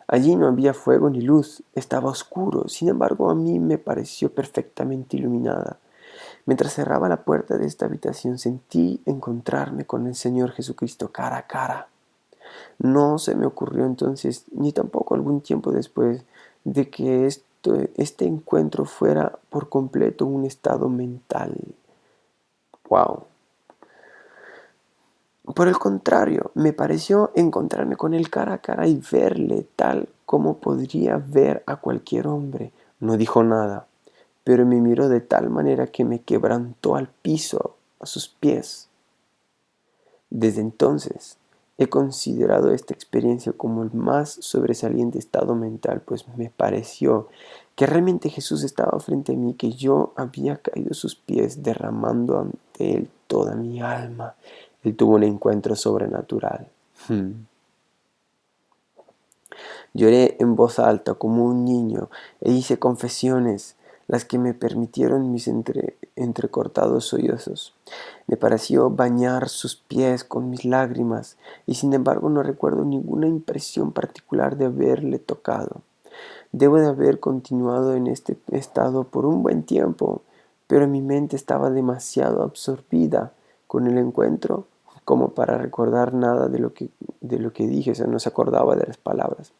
Allí no había fuego ni luz, estaba oscuro, sin embargo a mí me pareció perfectamente iluminada. Mientras cerraba la puerta de esta habitación sentí encontrarme con el Señor Jesucristo cara a cara. No se me ocurrió entonces, ni tampoco algún tiempo después, de que esto este encuentro fuera por completo un estado mental. ¡Wow! Por el contrario, me pareció encontrarme con él cara a cara y verle tal como podría ver a cualquier hombre. No dijo nada, pero me miró de tal manera que me quebrantó al piso, a sus pies. Desde entonces, he considerado esta experiencia como el más sobresaliente estado mental, pues me pareció que realmente Jesús estaba frente a mí, que yo había caído a sus pies, derramando ante Él toda mi alma. Él tuvo un encuentro sobrenatural. Lloré en voz alta como un niño e hice confesiones, las que me permitieron mis entrecortados sollozos. Me pareció bañar sus pies con mis lágrimas y sin embargo no recuerdo ninguna impresión particular de haberle tocado. Debo de haber continuado en este estado por un buen tiempo, pero mi mente estaba demasiado absorbida con el encuentro como para recordar nada de lo que dije, o sea, no se acordaba de las palabras.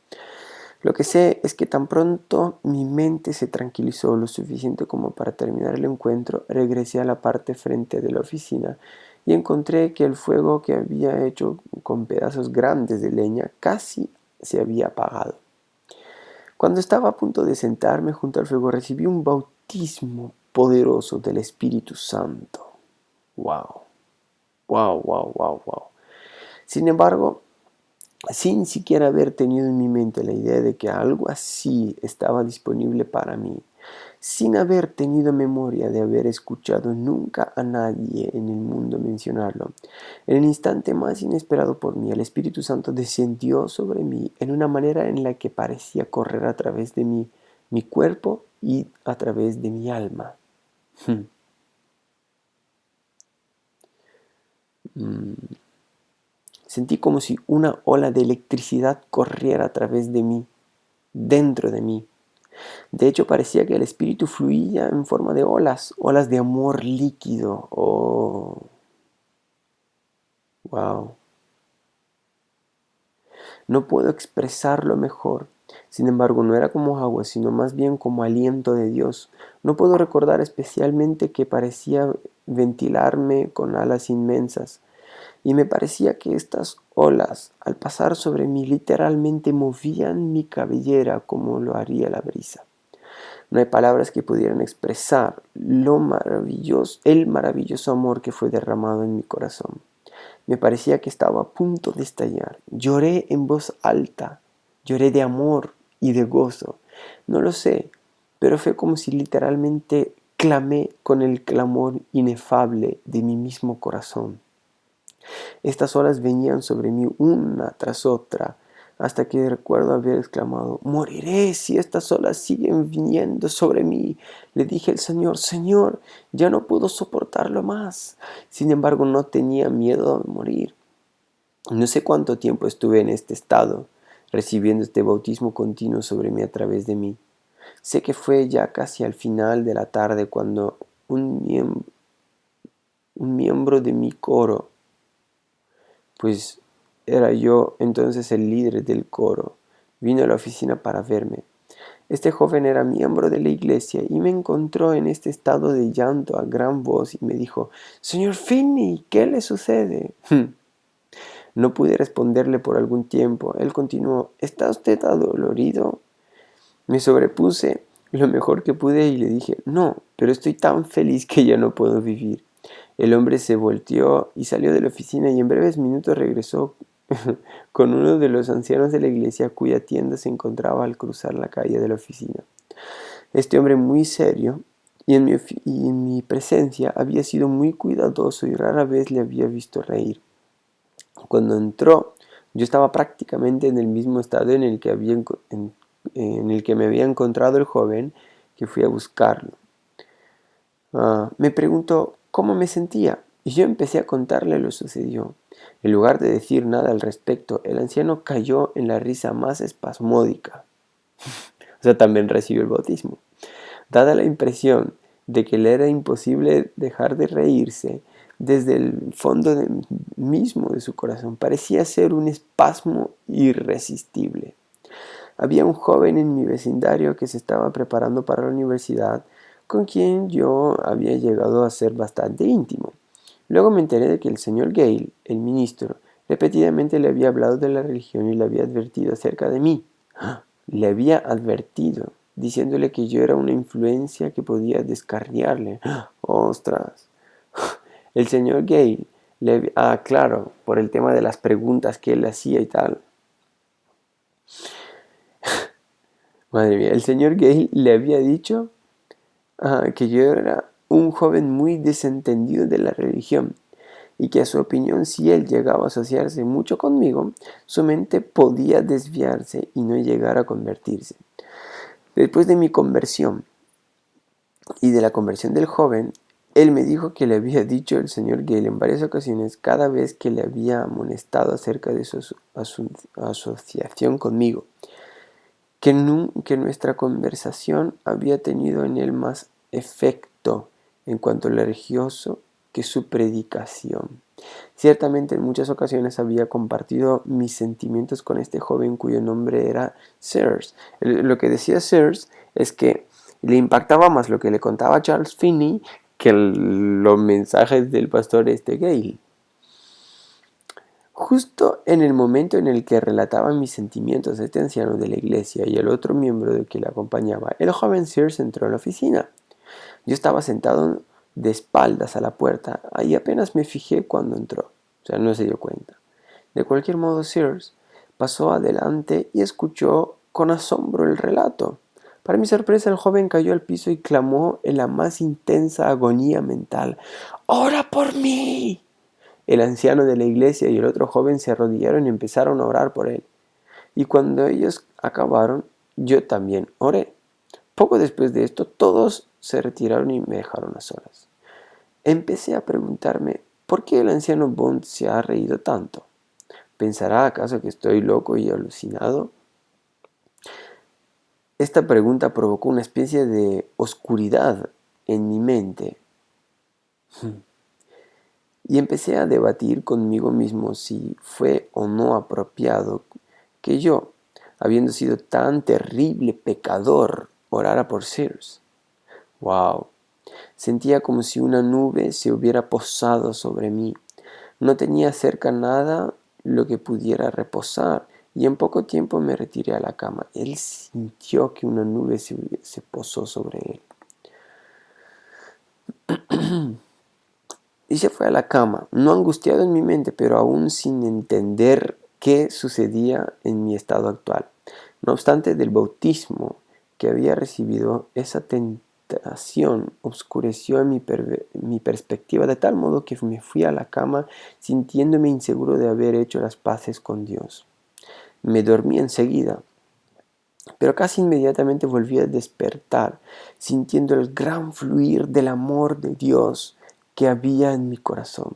Lo que sé es que tan pronto mi mente se tranquilizó lo suficiente como para terminar el encuentro, regresé a la parte frente de la oficina y encontré que el fuego que había hecho con pedazos grandes de leña casi se había apagado. Cuando estaba a punto de sentarme junto al fuego recibí un bautismo poderoso del Espíritu Santo. ¡Wow! ¡Wow, wow, wow, wow! Sin embargo, sin siquiera haber tenido en mi mente la idea de que algo así estaba disponible para mí, sin haber tenido memoria de haber escuchado nunca a nadie en el mundo mencionarlo, en el instante más inesperado por mí, el Espíritu Santo descendió sobre mí en una manera en la que parecía correr a través de mi cuerpo y a través de mi alma. Sentí como si una ola de electricidad corriera a través de mí, dentro de mí. De hecho, parecía que el espíritu fluía en forma de olas, olas de amor líquido. Oh, wow. No puedo expresarlo mejor. Sin embargo, no era como agua, sino más bien como aliento de Dios. No puedo recordar especialmente que parecía ventilarme con alas inmensas. Y me parecía que estas olas, al pasar sobre mí, literalmente movían mi cabellera como lo haría la brisa. No hay palabras que pudieran expresar el maravilloso amor que fue derramado en mi corazón. Me parecía que estaba a punto de estallar. Lloré en voz alta, lloré de amor y de gozo. No lo sé, pero fue como si literalmente clamé con el clamor inefable de mi mismo corazón. Estas olas venían sobre mí una tras otra, hasta que recuerdo haber exclamado: «Moriré si estas olas siguen viniendo sobre mí». Le dije al Señor: «Señor, ya no puedo soportarlo más». Sin embargo, no tenía miedo de morir. No sé cuánto tiempo estuve en este estado, recibiendo este bautismo continuo sobre mí a través de mí. Sé que fue ya casi al final de la tarde cuando un miembro de mi coro, pues era yo entonces el líder del coro, vino a la oficina para verme. Este joven era miembro de la iglesia y me encontró en este estado de llanto a gran voz y me dijo: «Señor Finney, ¿qué le sucede?». No pude responderle por algún tiempo. Él continuó: «¿Está usted adolorido?». Me sobrepuse lo mejor que pude y le dije: «No, pero estoy tan feliz que ya no puedo vivir». El hombre se volteó y salió de la oficina y en breves minutos regresó con uno de los ancianos de la iglesia cuya tienda se encontraba al cruzar la calle de la oficina. Este hombre muy serio y en mi presencia había sido muy cuidadoso y rara vez le había visto reír. Cuando entró, yo estaba prácticamente en el mismo estado en el que me había encontrado el joven que fui a buscarlo. Me preguntó cómo me sentía y yo empecé a contarle lo sucedido. En lugar de decir nada al respecto, el anciano cayó en la risa más espasmódica. O sea, también recibió el bautismo. Dada la impresión de que le era imposible dejar de reírse, desde el fondo mismo de su corazón parecía ser un espasmo irresistible. Había un joven en mi vecindario que se estaba preparando para la universidad, con quien yo había llegado a ser bastante íntimo. Luego me enteré de que el señor Gale, el ministro, repetidamente le había hablado de la religión y le había advertido acerca de mí. Le había advertido, diciéndole que yo era una influencia que podía descarriarle. ¡Ostras! El señor Gale claro, por el tema de las preguntas que él hacía y tal. Madre mía, el señor Gale le había dicho que yo era un joven muy desentendido de la religión y que a su opinión, si él llegaba a asociarse mucho conmigo, su mente podía desviarse y no llegar a convertirse. Después de mi conversión y de la conversión del joven, él me dijo que le había dicho el señor Gale en varias ocasiones, cada vez que le había amonestado acerca de su asociación conmigo, que nuestra conversación había tenido en él más efecto en cuanto a lo religioso que su predicación. Ciertamente en muchas ocasiones había compartido mis sentimientos con este joven cuyo nombre era Sears. Lo que decía Sears es que le impactaba más lo que le contaba Charles Finney que los mensajes del pastor Gale. Justo en el momento en el que relataba mis sentimientos a este anciano de la iglesia y el otro miembro de que le acompañaba, el joven Sears entró a la oficina. Yo estaba sentado de espaldas a la puerta y apenas me fijé cuando entró. O sea, no se dio cuenta. De cualquier modo, Sears pasó adelante y escuchó con asombro el relato. Para mi sorpresa, el joven cayó al piso y clamó en la más intensa agonía mental: ¡Ora por mí! El anciano de la iglesia y el otro joven se arrodillaron y empezaron a orar por él. Y cuando ellos acabaron, yo también oré. Poco después de esto, todos se retiraron y me dejaron a solas. Empecé a preguntarme por qué el anciano Bond se ha reído tanto. ¿Pensará acaso que estoy loco y alucinado? Esta pregunta provocó una especie de oscuridad en mi mente y empecé a debatir conmigo mismo si fue o no apropiado que yo, habiendo sido tan terrible pecador, orara por Sears. ¡Wow! Sentía como si una nube se hubiera posado sobre mí. No tenía cerca nada lo que pudiera reposar y en poco tiempo me retiré a la cama. Él sintió que una nube se posó sobre él. Y se fue a la cama, no angustiado en mi mente, pero aún sin entender qué sucedía en mi estado actual. No obstante, del bautismo que había recibido, esa tentación obscureció mi perspectiva de tal modo que me fui a la cama sintiéndome inseguro de haber hecho las paces con Dios. Me dormí enseguida, pero casi inmediatamente volví a despertar, sintiendo el gran fluir del amor de Dios que había en mi corazón.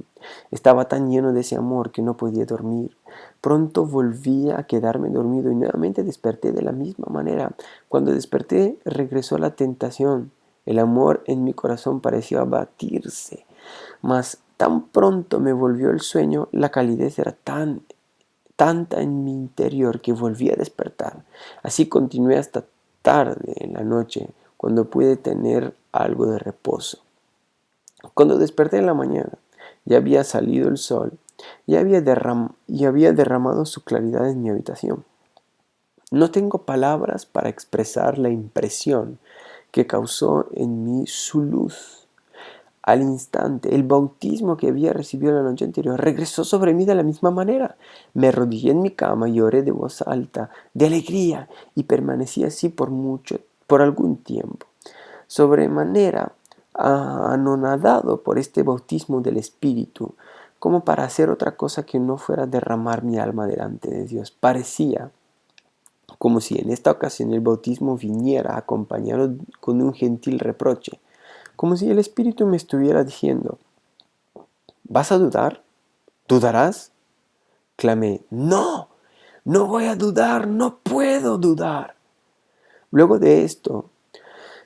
Estaba tan lleno de ese amor que no podía dormir. Pronto volví a quedarme dormido y nuevamente desperté de la misma manera. Cuando desperté, regresó la tentación. El amor en mi corazón pareció abatirse, mas tan pronto me volvió el sueño, la calidez era tanta en mi interior que volví a despertar. Así continué hasta tarde en la noche, cuando pude tener algo de reposo. Cuando desperté en la mañana, ya había salido el sol y había derramado su claridad en mi habitación. No tengo palabras para expresar la impresión que causó en mí su luz. Al instante, el bautismo que había recibido la noche anterior regresó sobre mí de la misma manera. Me arrodillé en mi cama y oré de voz alta, de alegría, y permanecí así por algún tiempo. Sobremanera anonadado por este bautismo del Espíritu, como para hacer otra cosa que no fuera derramar mi alma delante de Dios. Parecía como si en esta ocasión el bautismo viniera acompañado con un gentil reproche, como si el Espíritu me estuviera diciendo: ¿vas a dudar? ¿Dudarás? Clamé: no, no voy a dudar, no puedo dudar. Luego de esto,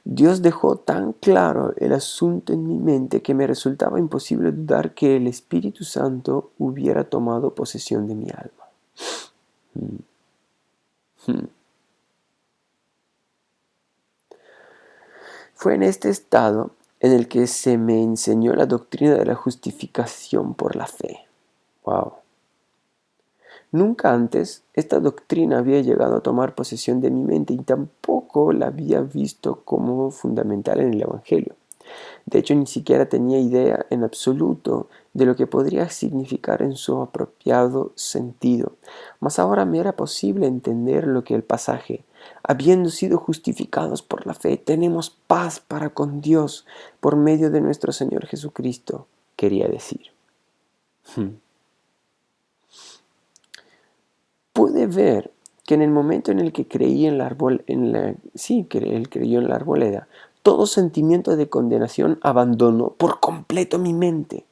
Dios dejó tan claro el asunto en mi mente que me resultaba imposible dudar que el Espíritu Santo hubiera tomado posesión de mi alma. Fue en este estado en el que se me enseñó la doctrina de la justificación por la fe. ¡Wow! Nunca antes esta doctrina había llegado a tomar posesión de mi mente y tampoco la había visto como fundamental en el Evangelio. De hecho, ni siquiera tenía idea en absoluto de lo que podría significar en su apropiado sentido. Mas ahora me era posible entender lo que el pasaje, habiendo sido justificados por la fe, tenemos paz para con Dios por medio de nuestro Señor Jesucristo, quería decir. Pude ver que en el momento en el que creí en él creyó en la arboleda, todo sentimiento de condenación abandonó por completo mi mente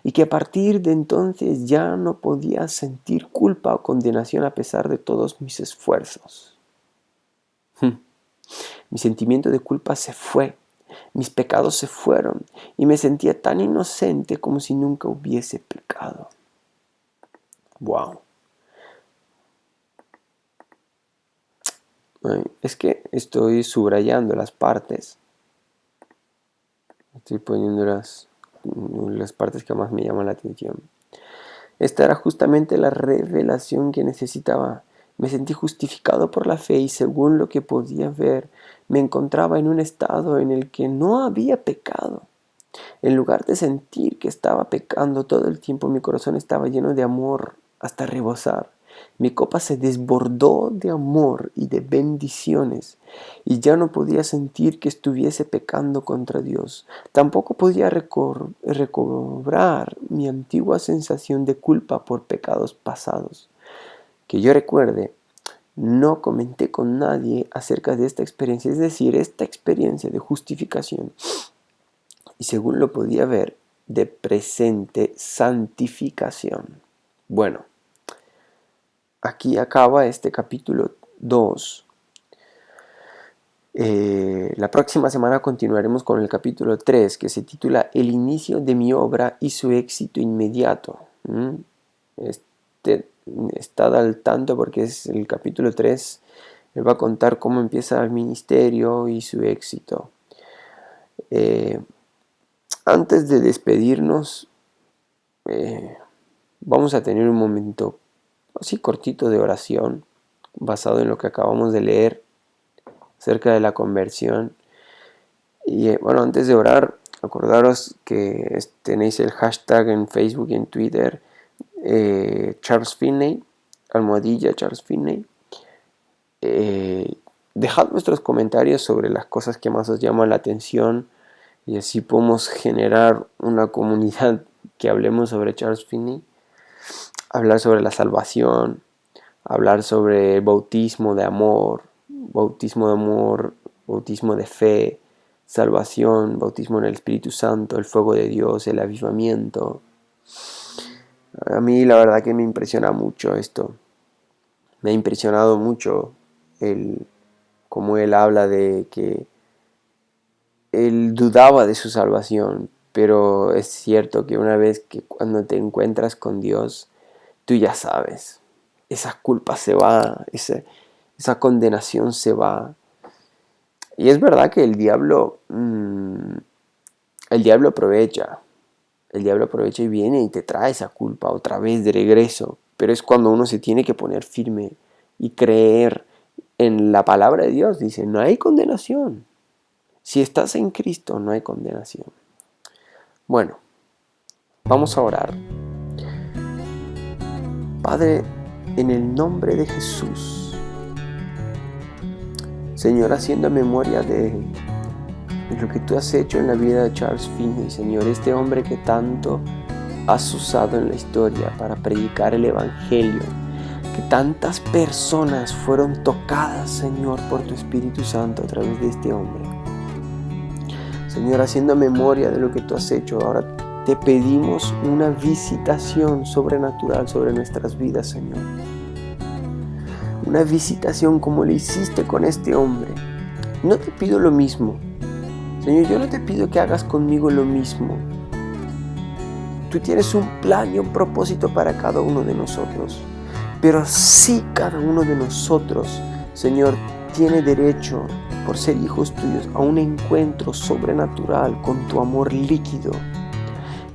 y que a partir de entonces ya no podía sentir culpa o condenación a pesar de todos mis esfuerzos. Mi sentimiento de culpa se fue, mis pecados se fueron y me sentía tan inocente como si nunca hubiese pecado. ¡Wow! Es que estoy subrayando las partes. Estoy poniendo las partes que más me llaman la atención. Esta era justamente la revelación que necesitaba. Me sentí justificado por la fe y según lo que podía ver, me encontraba en un estado en el que no había pecado. En lugar de sentir que estaba pecando todo el tiempo, mi corazón estaba lleno de amor hasta rebosar. Mi copa se desbordó de amor y de bendiciones, y ya no podía sentir que estuviese pecando contra Dios. Tampoco podía recobrar mi antigua sensación de culpa por pecados pasados. Que yo recuerde, no comenté con nadie acerca de esta experiencia, es decir, esta experiencia de justificación. Y según lo podía ver, de presente santificación. Bueno, aquí acaba este capítulo 2. La próxima semana continuaremos con el capítulo 3, que se titula El inicio de mi obra y su éxito inmediato. Estad al tanto porque es el capítulo 3. Él va a contar cómo empieza el ministerio y su éxito. Antes de despedirnos, vamos a tener un momento así cortito de oración, basado en lo que acabamos de leer acerca de la conversión. Y bueno, antes de orar, acordaros que tenéis el hashtag en Facebook y en Twitter, Charles Finney, almohadilla Charles Finney. Dejad vuestros comentarios sobre las cosas que más os llaman la atención y así podemos generar una comunidad que hablemos sobre Charles Finney. Hablar sobre la salvación, hablar sobre el bautismo de amor, bautismo de fe, salvación, bautismo en el Espíritu Santo, el fuego de Dios, el avivamiento. A mí la verdad que me impresiona mucho esto. Me ha impresionado mucho cómo él habla de que él dudaba de su salvación, pero es cierto que una vez que cuando te encuentras con Dios, tú ya sabes, esa culpa se va, esa condenación se va. Y es verdad que el diablo aprovecha y viene y te trae esa culpa otra vez de regreso, pero es cuando uno se tiene que poner firme y creer en la palabra de Dios. Dice, no hay condenación. Si estás en Cristo, no hay condenación. Bueno, vamos a orar. Padre, en el nombre de Jesús, Señor, haciendo memoria de lo que tú has hecho en la vida de Charles Finney, Señor, este hombre que tanto has usado en la historia para predicar el Evangelio, que tantas personas fueron tocadas, Señor, por tu Espíritu Santo a través de este hombre. Señor, haciendo memoria de lo que tú has hecho, ahora te pedimos una visitación sobrenatural sobre nuestras vidas, Señor. Una visitación como le hiciste con este hombre. No te pido lo mismo. Señor, yo no te pido que hagas conmigo lo mismo. Tú tienes un plan y un propósito para cada uno de nosotros. Pero sí cada uno de nosotros, Señor, tiene derecho por ser hijos tuyos, a un encuentro sobrenatural con tu amor líquido.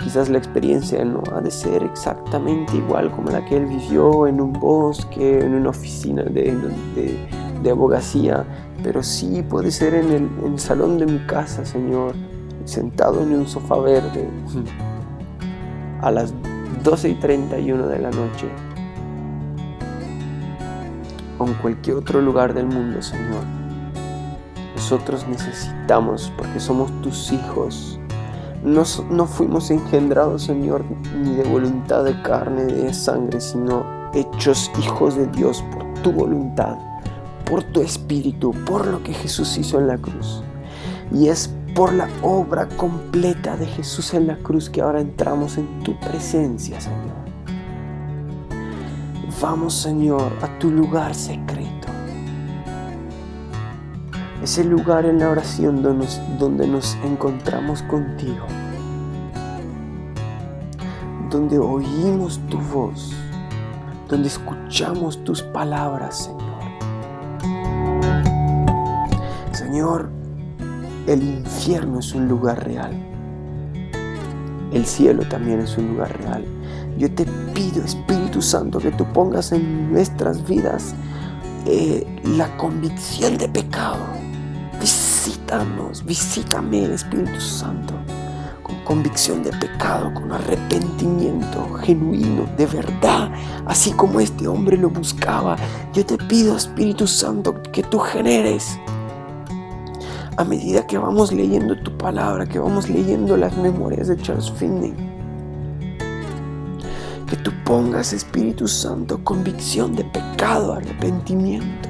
Quizás la experiencia no ha de ser exactamente igual como la que él vivió en un bosque, en una oficina de abogacía, pero sí puede ser en el salón de mi casa, Señor, sentado en un sofá verde a las 12:31 de la noche, o en cualquier otro lugar del mundo, Señor. Nosotros necesitamos, porque somos tus hijos. No fuimos engendrados, Señor, ni de voluntad de carne, ni de sangre, sino hechos hijos de Dios por tu voluntad, por tu espíritu, por lo que Jesús hizo en la cruz. Y es por la obra completa de Jesús en la cruz que ahora entramos en tu presencia, Señor. Vamos, Señor, a tu lugar secreto. Ese lugar en la oración donde nos encontramos contigo, donde oímos tu voz, donde escuchamos tus palabras, Señor. Señor, el infierno es un lugar real. El cielo también es un lugar real. Yo te pido, Espíritu Santo, que tú pongas en nuestras vidas la convicción de pecado. Visítame, Espíritu Santo, con convicción de pecado, con arrepentimiento genuino, de verdad, así como este hombre lo buscaba. Yo te pido, Espíritu Santo, que tú generes, a medida que vamos leyendo tu palabra, que vamos leyendo las memorias de Charles Finney, que tú pongas, Espíritu Santo, convicción de pecado, arrepentimiento.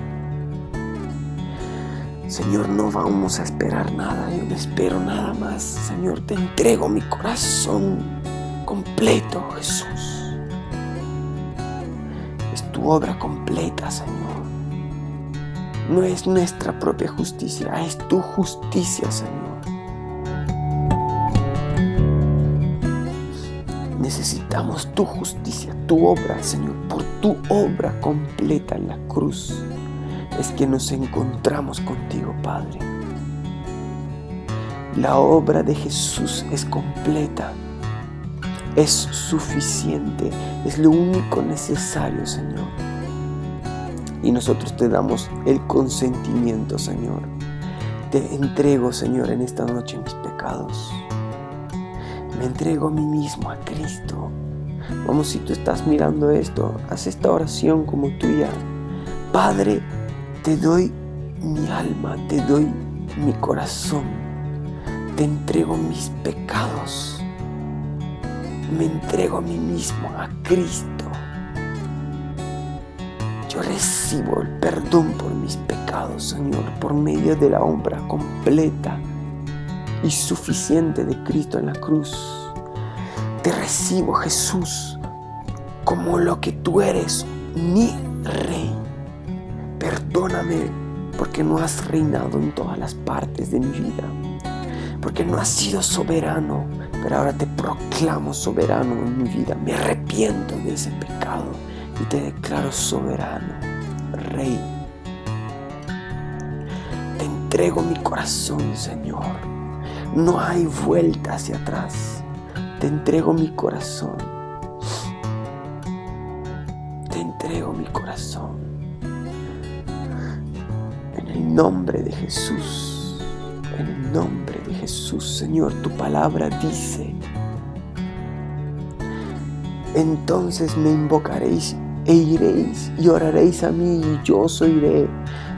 Señor, no vamos a esperar nada, yo no espero nada más. Señor, te entrego mi corazón completo, Jesús. Es tu obra completa, Señor. No es nuestra propia justicia, es tu justicia, Señor. Necesitamos tu justicia, tu obra, Señor. Por tu obra completa en la cruz es que nos encontramos contigo, Padre. La obra de Jesús es completa, es suficiente, es lo único necesario, Señor. Y nosotros te damos el consentimiento, Señor. Te entrego, Señor, en esta noche mis pecados. Me entrego a mí mismo, a Cristo. Vamos, si tú estás mirando esto, haz esta oración como tuya. Padre, te doy mi alma, te doy mi corazón, te entrego mis pecados, me entrego a mí mismo, a Cristo. Yo recibo el perdón por mis pecados, Señor, por medio de la obra completa y suficiente de Cristo en la cruz. Te recibo, Jesús, como lo que tú eres, mi Rey. Perdóname porque no has reinado en todas las partes de mi vida, porque no has sido soberano, pero ahora te proclamo soberano en mi vida. Me arrepiento de ese pecado y te declaro soberano, Rey. Te entrego mi corazón, Señor. No hay vuelta hacia atrás. Te entrego mi corazón. Te entrego mi corazón. En el nombre de Jesús, en el nombre de Jesús, Señor, tu palabra dice: entonces me invocaréis e iréis y oraréis a mí y yo os oiré,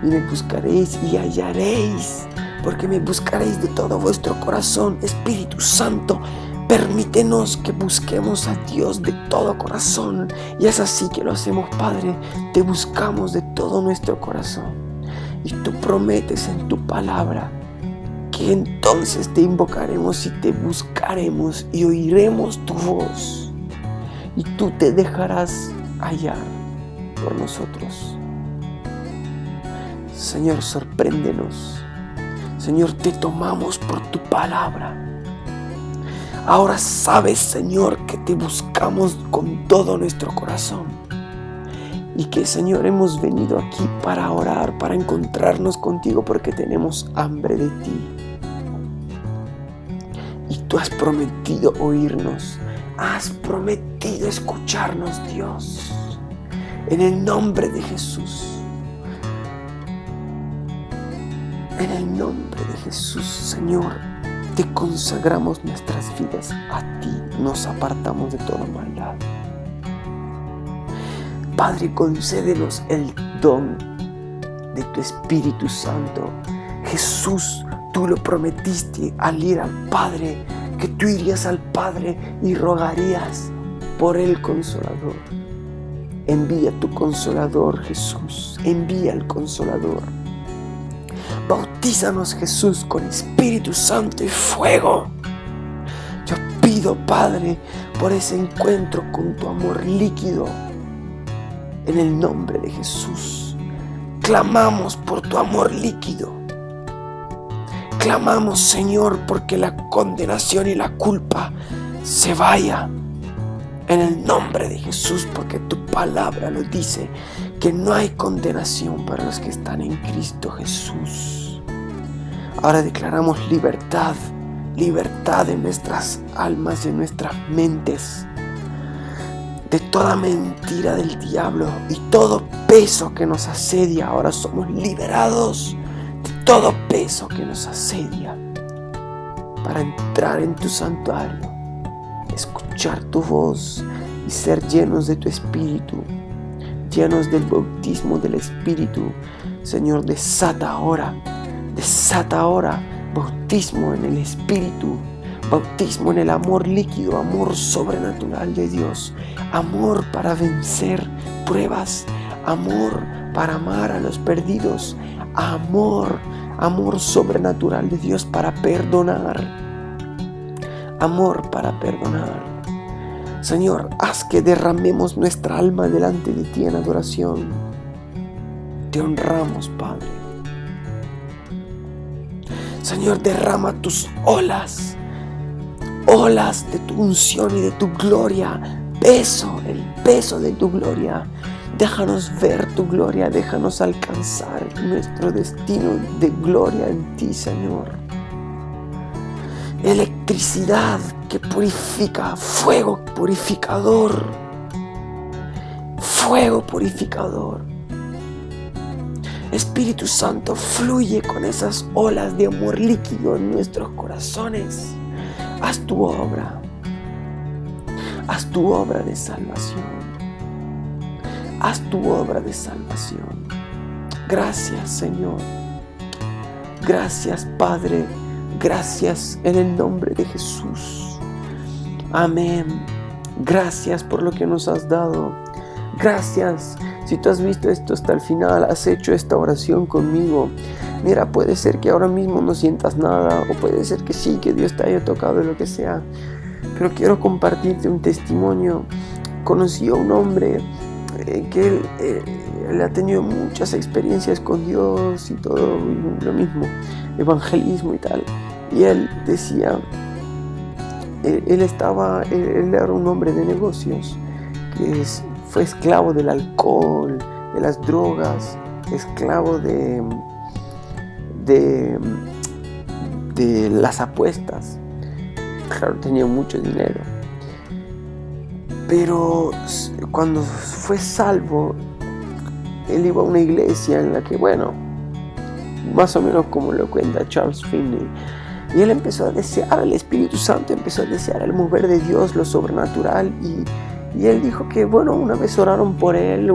y me buscaréis y hallaréis, porque me buscaréis de todo vuestro corazón. Espíritu Santo, permítenos que busquemos a Dios de todo corazón, y es así que lo hacemos, Padre. Te buscamos de todo nuestro corazón. Y tú prometes en tu palabra que entonces te invocaremos y te buscaremos y oiremos tu voz. Y tú te dejarás hallar por nosotros. Señor, sorpréndenos. Señor, te tomamos por tu palabra. Ahora sabes, Señor, que te buscamos con todo nuestro corazón. Y que, Señor, hemos venido aquí para orar, para encontrarnos contigo porque tenemos hambre de ti. Y tú has prometido oírnos, has prometido escucharnos, Dios. En el nombre de Jesús. En el nombre de Jesús, Señor, te consagramos nuestras vidas a ti. Nos apartamos de toda maldad. Padre, concédenos el don de tu Espíritu Santo. Jesús, tú lo prometiste al ir al Padre, que tú irías al Padre y rogarías por el Consolador. Envía tu Consolador, Jesús. Envía el Consolador. Bautízanos, Jesús, con Espíritu Santo y fuego. Yo pido, Padre, por ese encuentro con tu amor líquido. En el nombre de Jesús, clamamos por tu amor líquido. Clamamos, Señor, porque la condenación y la culpa se vaya. En el nombre de Jesús, porque tu palabra lo dice, que no hay condenación para los que están en Cristo Jesús. Ahora declaramos libertad, libertad en nuestras almas y en nuestras mentes, de toda mentira del diablo y todo peso que nos asedia. Ahora somos liberados de todo peso que nos asedia para entrar en tu santuario, escuchar tu voz y ser llenos de tu Espíritu, llenos del bautismo del Espíritu. Señor, desata ahora bautismo en el Espíritu, bautismo en el amor líquido, amor sobrenatural de Dios, amor para vencer pruebas, amor para amar a los perdidos, amor sobrenatural de Dios para perdonar, amor para perdonar. Señor, haz que derramemos nuestra alma delante de ti en adoración. Te honramos, Padre. Señor, derrama tus olas de tu unción y de tu gloria, el peso de tu gloria. Déjanos ver tu gloria, déjanos alcanzar nuestro destino de gloria en ti, Señor. Electricidad que purifica, fuego purificador, Espíritu Santo, fluye con esas olas de amor líquido en nuestros corazones. Haz tu obra de salvación. Haz tu obra de salvación. Gracias, Señor. Gracias, Padre. Gracias en el nombre de Jesús. Amén. Gracias por lo que nos has dado. Gracias. Si tú has visto esto hasta el final, has hecho esta oración conmigo. Mira, puede ser que ahora mismo no sientas nada, o puede ser que sí, que Dios te haya tocado, lo que sea. Pero quiero compartirte un testimonio. Conocí a un hombre que él ha tenido muchas experiencias con Dios y todo lo mismo, evangelismo y tal. Y él decía, él era un hombre de negocios, que fue esclavo del alcohol, de las drogas, esclavo de las apuestas. Claro, tenía mucho dinero. Pero cuando fue salvo, él iba a una iglesia en la que, bueno, más o menos como lo cuenta Charles Finney, y él empezó a desear al Espíritu Santo, empezó a desear el mover de Dios, lo sobrenatural, y él dijo que, bueno, una vez oraron por él,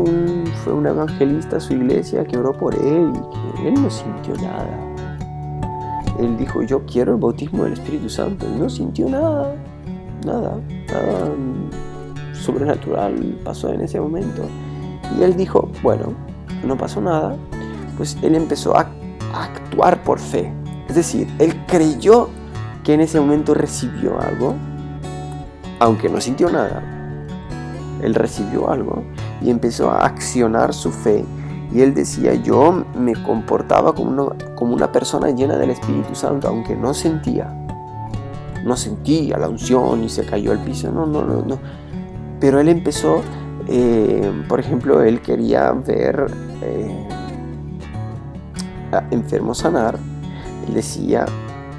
fue un evangelista a su iglesia que oró por él, y que él no sintió nada. Él dijo, yo quiero el bautismo del Espíritu Santo, y no sintió nada sobrenatural pasó en ese momento. Y él dijo, bueno, no pasó nada. Pues él empezó a actuar por fe. Es decir, él creyó que en ese momento recibió algo, aunque no sintió nada. Él recibió algo y empezó a accionar su fe. Y él decía, yo me comportaba como una persona llena del Espíritu Santo, aunque no sentía la unción y se cayó al piso. No. Pero él empezó Por ejemplo, él quería ver a enfermos sanar. Él decía,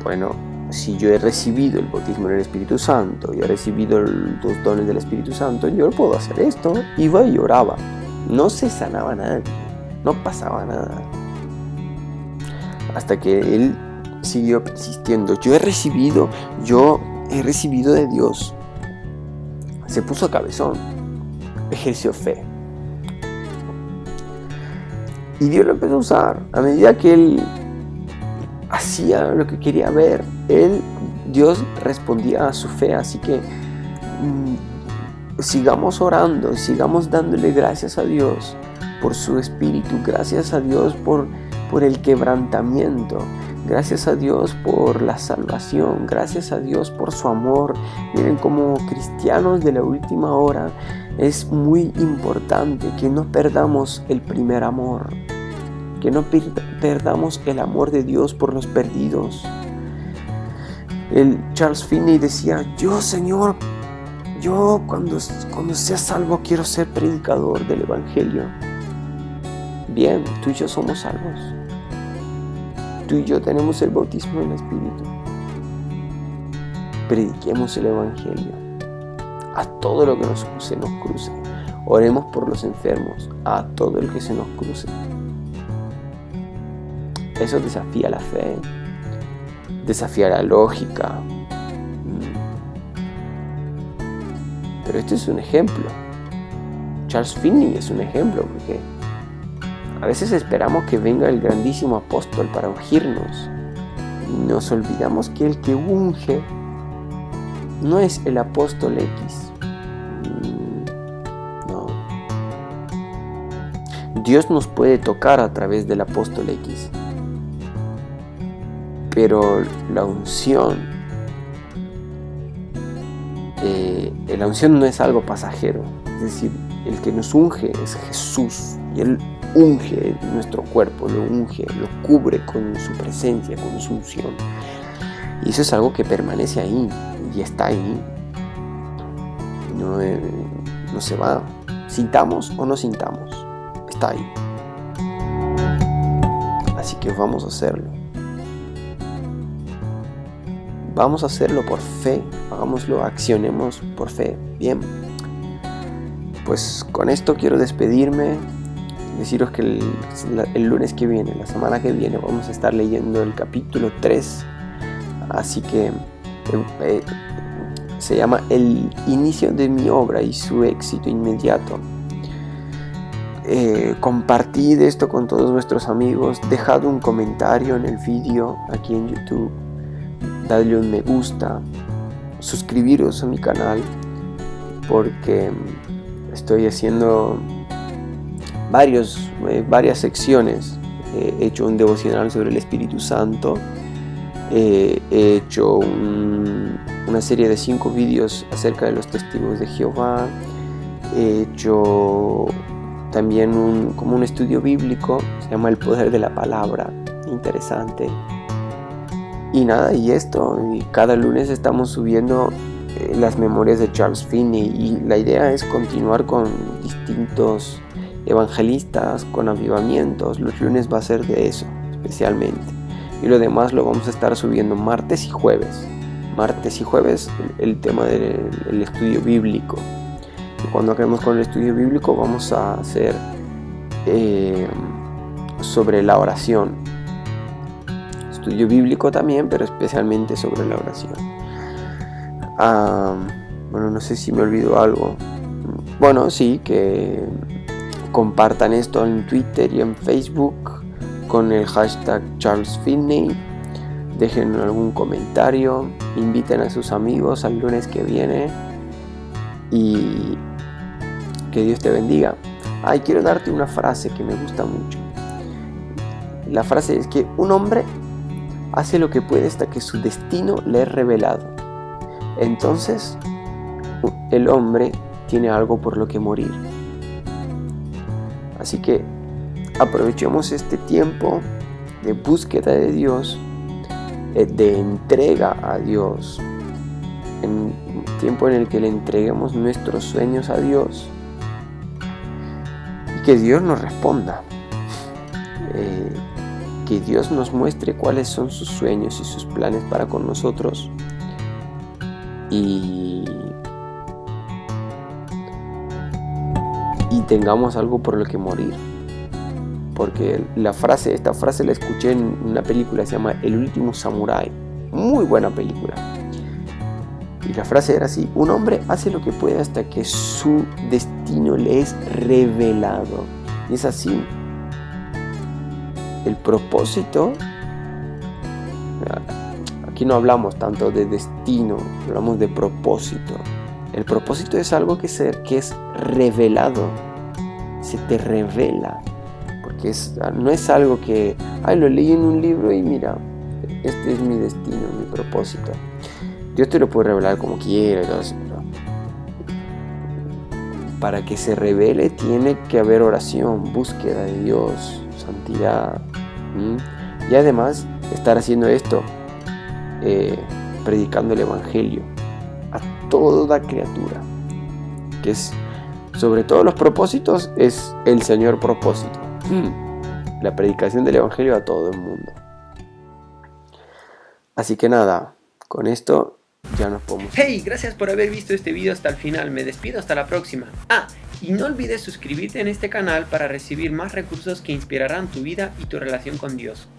bueno, si yo he recibido el bautismo en el Espíritu Santo y he recibido los dones del Espíritu Santo, yo puedo hacer esto. Iba y oraba. No se sanaba nadie, no pasaba nada. Hasta que él siguió persistiendo. Yo he recibido de Dios. Se puso cabezón, ejerció fe. Y Dios lo empezó a usar. A medida que él hacía lo que quería ver, Dios respondía a su fe. Así que sigamos orando, sigamos dándole gracias a Dios por su Espíritu, gracias a Dios por el quebrantamiento, gracias a Dios por la salvación, gracias a Dios por su amor. Miren, como cristianos de la última hora es muy importante que no perdamos el primer amor, que no perdamos el amor de Dios por los perdidos. Charles Finney decía, Señor, cuando sea salvo quiero ser predicador del Evangelio. Bien, tú y yo somos salvos. Tú y yo tenemos el bautismo en el Espíritu. Prediquemos el Evangelio a todo lo que se nos cruce. Oremos por los enfermos, a todo el que se nos cruce. Eso desafía la fe, desafía la lógica. Pero este es un ejemplo. Charles Finney es un ejemplo, porque a veces esperamos que venga el grandísimo apóstol para ungirnos. Y nos olvidamos que el que unge no es el apóstol X. No. Dios nos puede tocar a través del apóstol X. Pero la unción no es algo pasajero. Es decir, el que nos unge es Jesús. Y Él unge nuestro cuerpo, lo unge, lo cubre con su presencia, con su unción. Y eso es algo que permanece ahí y está ahí. No se va. Sintamos o no sintamos, está ahí. Así que vamos a hacerlo. Vamos a hacerlo por fe. Hagámoslo, accionemos por fe. Bien. Pues con esto quiero despedirme. Deciros que el lunes que viene, la semana que viene, vamos a estar leyendo el capítulo 3. Así que se llama El inicio de mi obra y su éxito inmediato. Compartid esto con todos vuestros amigos. Dejad un comentario en el vídeo aquí en YouTube. Dadle un me gusta. Suscribiros a mi canal, porque estoy haciendo varias secciones. He hecho un devocional sobre el Espíritu Santo. He hecho una serie de 5 vídeos acerca de los testigos de Jehová. He hecho también como un estudio bíblico, se llama El Poder de la Palabra. Interesante. Y nada, y cada lunes estamos subiendo las memorias de Charles Finney, y la idea es continuar con distintos evangelistas, con avivamientos. Los lunes va a ser de eso, especialmente. Y lo demás lo vamos a estar subiendo martes y jueves. Martes y jueves el tema del estudio bíblico. Y cuando acabemos con el estudio bíblico vamos a hacer sobre la oración. Estudio bíblico también, pero especialmente sobre la oración. Bueno, no sé si me olvido algo. Bueno, sí, que compartan esto en Twitter y en Facebook con el hashtag Charles Finney. Dejen algún comentario, inviten a sus amigos al lunes que viene, y que Dios te bendiga. Quiero darte una frase que me gusta mucho. La frase es que un hombre hace lo que puede hasta que su destino le es revelado. Entonces, el hombre tiene algo por lo que morir. Así que aprovechemos este tiempo de búsqueda de Dios, de entrega a Dios, en un tiempo en el que le entreguemos nuestros sueños a Dios, y que Dios nos responda, que Dios nos muestre cuáles son sus sueños y sus planes para con nosotros, y tengamos algo por lo que morir. Porque esta frase la escuché en una película que se llama El último samurái, muy buena película, y la frase era así: un hombre hace lo que puede hasta que su destino le es revelado. Y es así. El propósito, aquí no hablamos tanto de destino, hablamos de propósito. El propósito es algo que es revelado, se te revela, porque no es algo que lo leí en un libro y mira, este es mi destino, mi propósito. Dios te lo puede revelar como quiera y todo eso, pero para que se revele tiene que haber oración, búsqueda de Dios, santidad, y además estar haciendo esto, predicando el evangelio a toda criatura, que es sobre todos los propósitos, es el Señor propósito, la predicación del evangelio a todo el mundo. Así que nada, con esto ya nos podemos... Hey, gracias por haber visto este video hasta el final. Me despido hasta la próxima. Y no olvides suscribirte en este canal para recibir más recursos que inspirarán tu vida y tu relación con Dios.